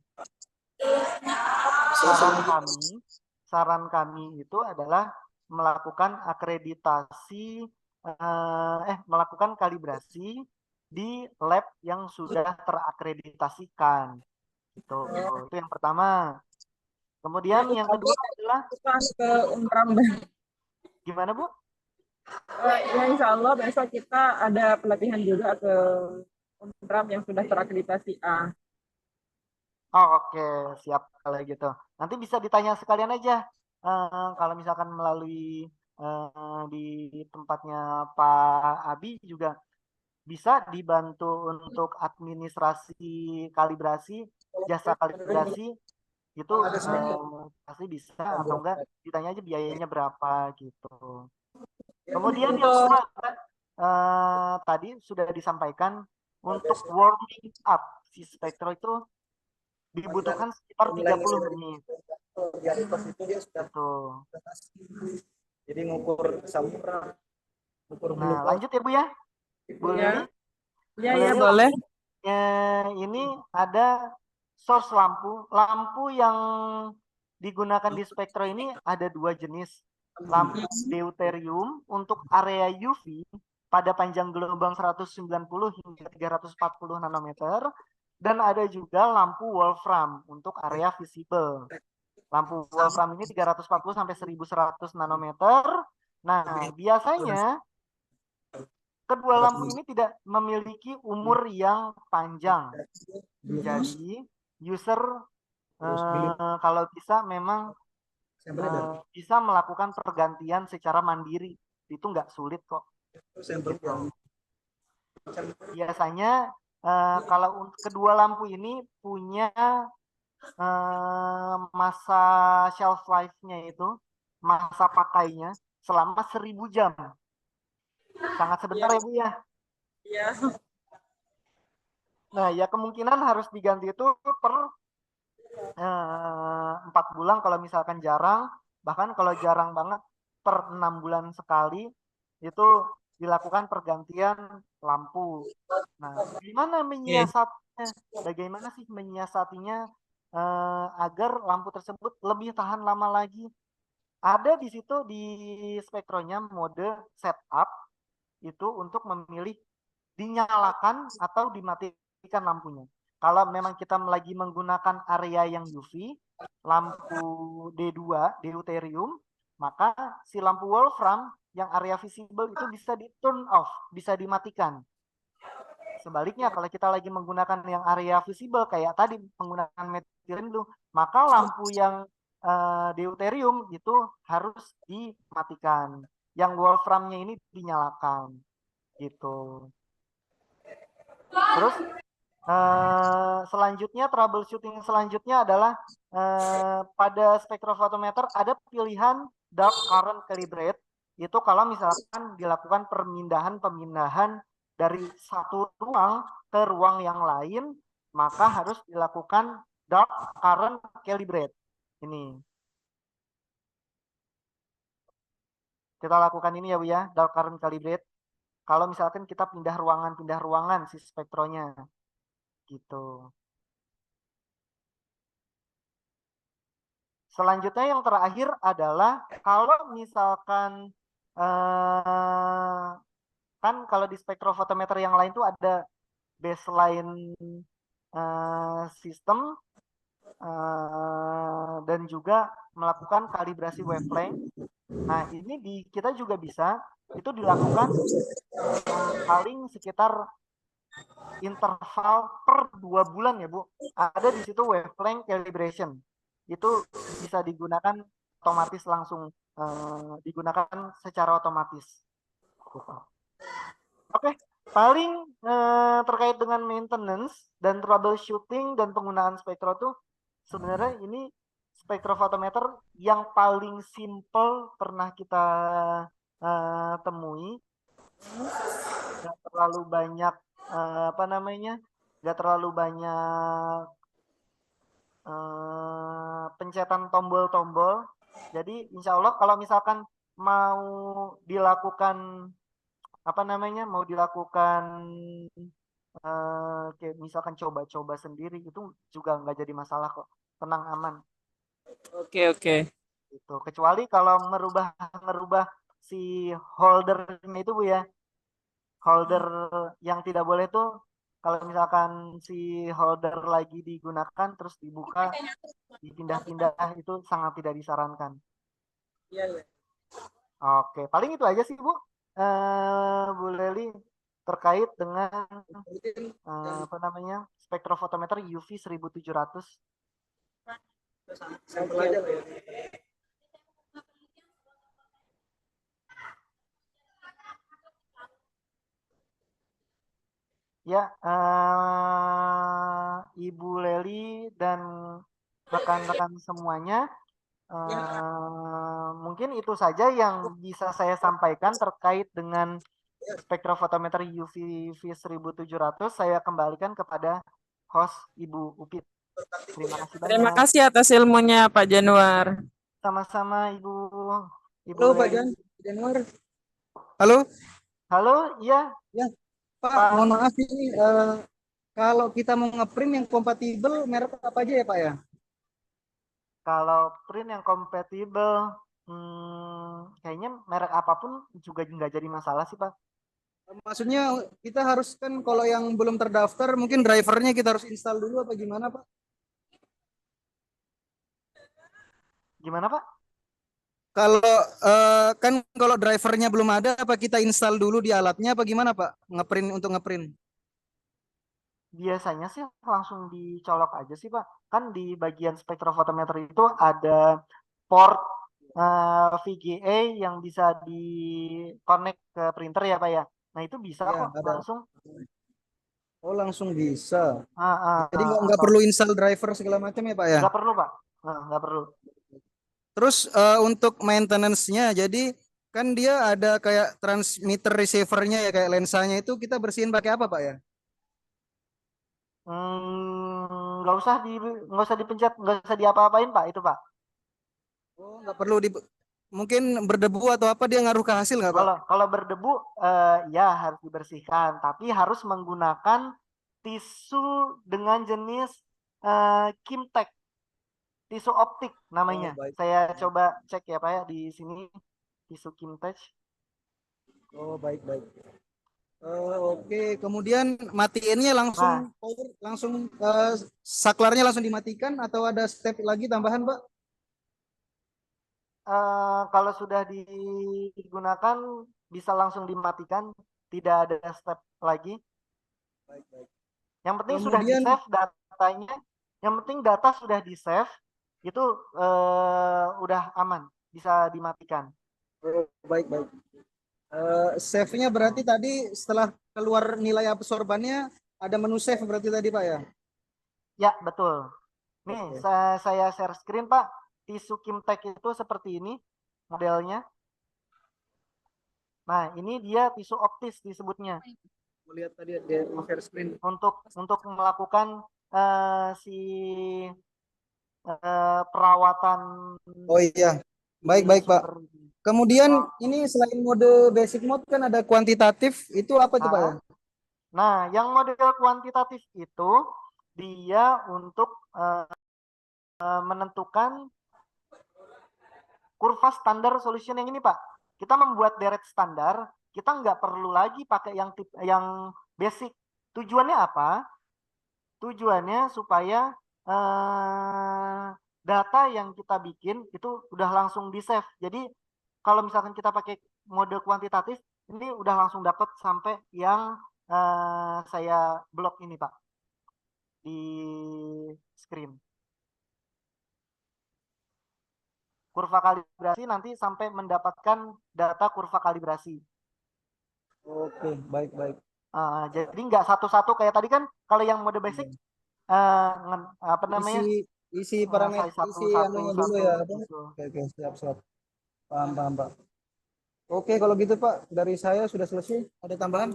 Saran kami itu adalah melakukan akreditasi melakukan kalibrasi di lab yang sudah terakreditasikan. Itu yang pertama. Kemudian yang kedua adalah ke Unram. gimana Bu? Ya insya Allah besok kita ada pelatihan juga ke Unram yang sudah terakreditasi A. Oh, oke, siap kalau gitu. Nanti bisa ditanya sekalian aja. Kalau misalkan melalui di tempatnya Pak Abi juga bisa dibantu untuk administrasi kalibrasi, jasa kalibrasi itu pasti bisa atau enggak ditanya aja biayanya berapa gitu. Kemudian yang kedua tadi sudah disampaikan untuk warming up si spektro itu dibutuhkan sekitar 30 menit. Tuh. Jadi ngukur sampurna, ngukur Nah, lanjut ya Bu ya. Bu Ya. Lili. Ya, Bu ya Lili, boleh. ini ada source lampu. Lampu yang digunakan di spektro ini ada dua jenis. Lampu deuterium untuk area UV pada panjang gelombang 190 hingga 340 nanometer. Dan ada juga lampu wolfram untuk area visible. Lampu wolfram ini 340 sampai 1100 nanometer. Nah, biasanya kedua lampu ini tidak memiliki umur yang panjang. Jadi, user kalau bisa memang bisa melakukan pergantian secara mandiri. Itu nggak sulit kok. Gitu. Biasanya kalau kedua lampu ini punya masa shelf life-nya itu, masa pakainya selama 1000 jam. Sangat sebentar ya Bu ya. Iya. Nah ya kemungkinan harus diganti itu per 4 bulan kalau misalkan jarang, bahkan kalau jarang banget per 6 bulan sekali itu dilakukan pergantian lampu. Nah, gimana menyiasatinya? Bagaimana sih menyiasatinya agar lampu tersebut lebih tahan lama lagi? Ada di situ di spektronya mode setup itu untuk memilih dinyalakan atau dimatikan lampunya. Kalau memang kita lagi menggunakan area yang UV, lampu D2, deuterium, maka si lampu wolfram yang area visible itu bisa di turn off, bisa dimatikan. Sebaliknya kalau kita lagi menggunakan yang area visible kayak tadi menggunakan methylene blue, maka lampu yang deuterium itu harus dimatikan. Yang wolframnya ini dinyalakan gitu. Terus selanjutnya troubleshooting selanjutnya adalah pada spektrofotometer ada pilihan dark current calibrate. Itu kalau misalkan dilakukan pemindahan dari satu ruang ke ruang yang lain, maka harus dilakukan dark current calibrate. Ini. Kita lakukan ini ya Bu ya, dark current calibrate. Kalau misalkan kita pindah ruangan si spektronya. Gitu. Selanjutnya yang terakhir adalah kalau misalkan kan kalau di spektrofotometer yang lain tuh ada baseline sistem dan juga melakukan kalibrasi wavelength. Nah ini kita juga bisa itu dilakukan paling sekitar interval per 2 bulan ya Bu. Ada di situ wavelength calibration. Itu bisa digunakan otomatis langsung digunakan secara otomatis. Gitu. Oke, paling terkait dengan maintenance dan troubleshooting dan penggunaan spektro tuh sebenarnya ini spektrofotometer yang paling simple pernah kita temui, nggak terlalu banyak apa namanya, nggak terlalu banyak pencetan tombol-tombol. Jadi insya Allah kalau misalkan mau dilakukan apa namanya, mau dilakukan kayak misalkan coba-coba sendiri itu juga nggak jadi masalah kok, tenang aman. Oke, oke. Itu kecuali kalau merubah si holdernya itu Bu ya, holder yang tidak boleh tuh kalau misalkan si holder lagi digunakan terus dibuka dipindah-pindah itu sangat tidak disarankan. Iya, iya. Oke, paling itu aja sih Bu, Bu Leli terkait dengan apa namanya spektrofotometer UV 1700. Sampel aja lah ya. Ya, Ibu Leli dan rekan-rekan semuanya, mungkin itu saja yang bisa saya sampaikan terkait dengan spektrofotometer UV 1700. Saya kembalikan kepada host Ibu Upit. Terima kasih Terima banyak. kasih atas ilmunya Pak Januar. Sama-sama Ibu Halo Pak Leli. Januar. Halo. Halo, iya Ya, Pak, Pak. mohon maaf ini kalau kita mau ngeprint yang kompatibel merek apa aja ya Pak ya? Kalau print yang kompatibel, kayaknya merek apapun juga nggak jadi masalah sih Pak. Maksudnya kita harus kan kalau yang belum terdaftar mungkin drivernya kita harus install dulu apa gimana Pak? Gimana Pak? Kalau kan kalau drivernya belum ada apa kita install dulu di alatnya apa gimana Pak? Ngeprint untuk ngeprint. Biasanya sih langsung dicolok aja sih Pak. Kan di bagian spektrofotometer itu ada port VGA yang bisa di connect ke printer ya Pak ya. Nah itu bisa Ya, kok ada. langsung. Oh, langsung bisa. Ah, Jadi nggak atau perlu install driver segala macam ya Pak ya? nggak perlu Pak. Nggak perlu. Terus untuk maintenance-nya, jadi kan dia ada kayak transmitter receiver-nya ya kayak lensanya itu kita bersihin pakai apa Pak ya? Nggak usah dipencet, nggak usah diapa-apain Pak itu Pak. Oh, nggak perlu di mungkin berdebu atau apa dia ngaruh ke hasil nggak Pak? Kalau berdebu ya harus dibersihkan, tapi harus menggunakan tisu dengan jenis Kimtek, tisu optik namanya. Oh, baik. Saya coba cek ya Pak ya di sini tisu Kimtek. Oh, baik baik. Oke, kemudian matiinnya Nah, langsung saklarnya langsung dimatikan atau ada step lagi tambahan Pak? kalau sudah digunakan bisa langsung dimatikan, tidak ada step lagi. Baik baik. Yang penting sudah di Kemudian save datanya, yang penting data sudah di save itu udah aman, bisa dimatikan. baik baik. Save-nya berarti tadi setelah keluar nilai absorbannya ada menu save berarti tadi Pak ya? Ya betul. Nih Oke. saya share screen Pak. Tisu Kimtek itu seperti ini modelnya. Nah ini dia tisu optis disebutnya Melihat tadi dia share screen. untuk melakukan si perawatan. Oh iya. Baik baik Pak. Kemudian ini selain mode basic mode kan ada kuantitatif, itu apa tuh Pak ya? Nah, yang model kuantitatif itu dia untuk menentukan kurva standar solution yang ini Pak. Kita membuat deret standar, kita nggak perlu lagi pakai yang basic. Tujuannya apa? Tujuannya supaya data yang kita bikin itu udah langsung di save. Jadi kalau misalkan kita pakai mode kuantitatif, ini udah langsung dapat sampai yang saya blok ini Pak di screen. Kurva kalibrasi nanti sampai mendapatkan data kurva kalibrasi. Oke, baik baik. Jadi nggak satu-satu kayak tadi kan kalau yang mode basic apa namanya? isi File parameter, satu isi satu anunya dulu satu ya. Apa? gitu. Oke, siap, siap. Paham, paham, Pak. Oke, kalau gitu Pak, dari saya sudah selesai. Ada tambahan?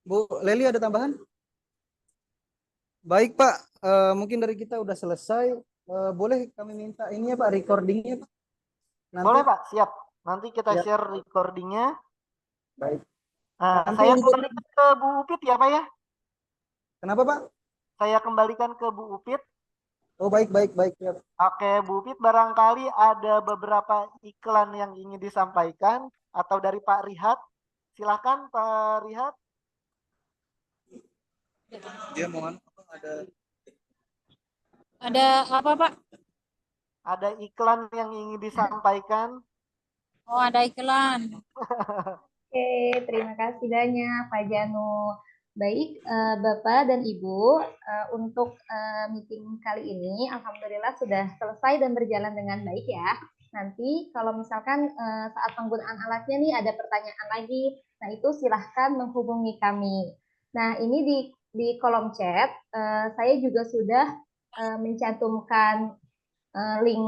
Bu Leli ada tambahan? Baik Pak, mungkin dari kita udah selesai. Boleh kami minta ini ya Pak, recordingnya Pak? Nanti, Boleh Pak, siap. Nanti kita Ya. share recordingnya. baik. Nah, Nanti saya untuk, kembalikan ke Bu Upit ya Pak ya. kenapa Pak? Saya kembalikan ke Bu Upit. Oh baik, baik, baik. Siap. Oke, Bu Upit, barangkali ada beberapa iklan yang ingin disampaikan atau dari Pak Rihat. Silakan Pak Rihat. Dia mohon ada. Ada apa, Pak? Ada iklan yang ingin disampaikan. Oh, ada iklan. Oke, terima kasih banyak Pak Janu. Baik, Bapak dan Ibu, untuk meeting kali ini alhamdulillah sudah selesai dan berjalan dengan baik ya. Nanti kalau misalkan saat penggunaan alatnya nih ada pertanyaan lagi, nah itu silahkan menghubungi kami. Nah, ini di kolom chat saya juga sudah mencantumkan link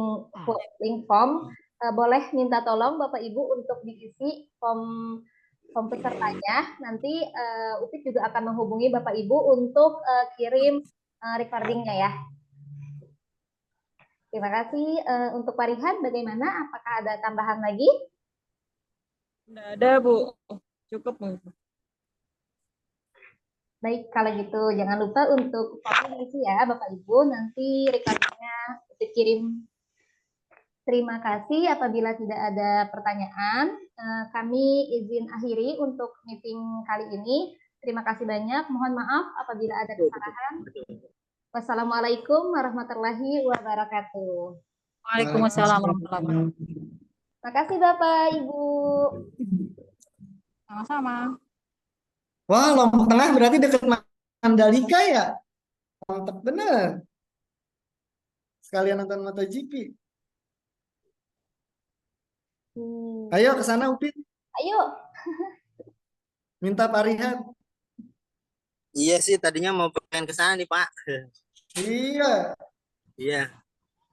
form. Boleh minta tolong Bapak Ibu untuk diisi form pesertanya. Nanti Upit juga akan menghubungi Bapak Ibu untuk kirim recordingnya ya. Terima kasih. Untuk Pak Rihan, bagaimana? Apakah ada tambahan lagi? Nggak ada, Bu. Cukup, Bu. Baik, kalau gitu jangan lupa untuk formnya diisi ya Bapak Ibu. Nanti recordingnya Upit kirim. Terima kasih. Apabila tidak ada pertanyaan, kami izin akhiri untuk meeting kali ini. Terima kasih banyak. Mohon maaf apabila ada kesalahan. Wassalamualaikum warahmatullahi wabarakatuh. Waalaikumsalam warahmatullahi wabarakatuh. Terima kasih Bapak, Ibu. Sama-sama. Wah, Lombok Tengah berarti dekat Mandalika ya? Mantap bener. Sekalian nonton MotoGP. Ayo ke sana Upit, Ayo. minta Pak Rihan. Iya sih, tadinya mau pengen ke sana nih, Pak. Iya, Iya,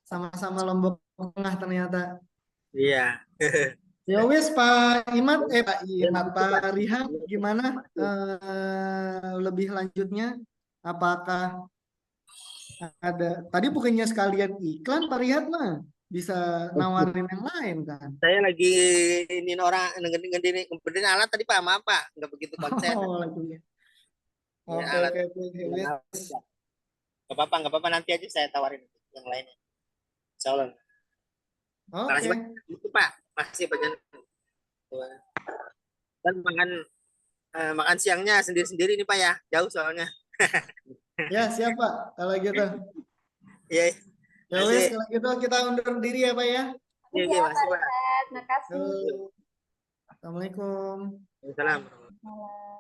sama-sama Lombok Tengah ternyata. iya. Ya wis Pak Imat, Pak Imat, Pak Rihan, gimana lebih lanjutnya? Apakah ada? Tadi bukannya sekalian iklan Pak Rihan mah bisa nawarin yang lain kan? Saya lagi ini orang ngebenerin alat tadi, Pak. Maaf, Pak. Nggak begitu konsen. Oh, lagi. Ya, Oke, alat. oke, oke. Wis. Nggak apa-apa. Nanti aja saya tawarin yang lainnya. Insya Allah. Makasih Oke. banyak. Itu, Pak. Makasih Pak Jan. Dan makan siangnya sendiri-sendiri nih, Pak ya. Jauh soalnya. Ya, siap Pak. Kalau gitu. Iya. Ya wis, kalau gitu kita undur diri ya Pak ya. Iya, Iya, makasih, Pak. Terima kasih. Assalamualaikum. Salam. Salam.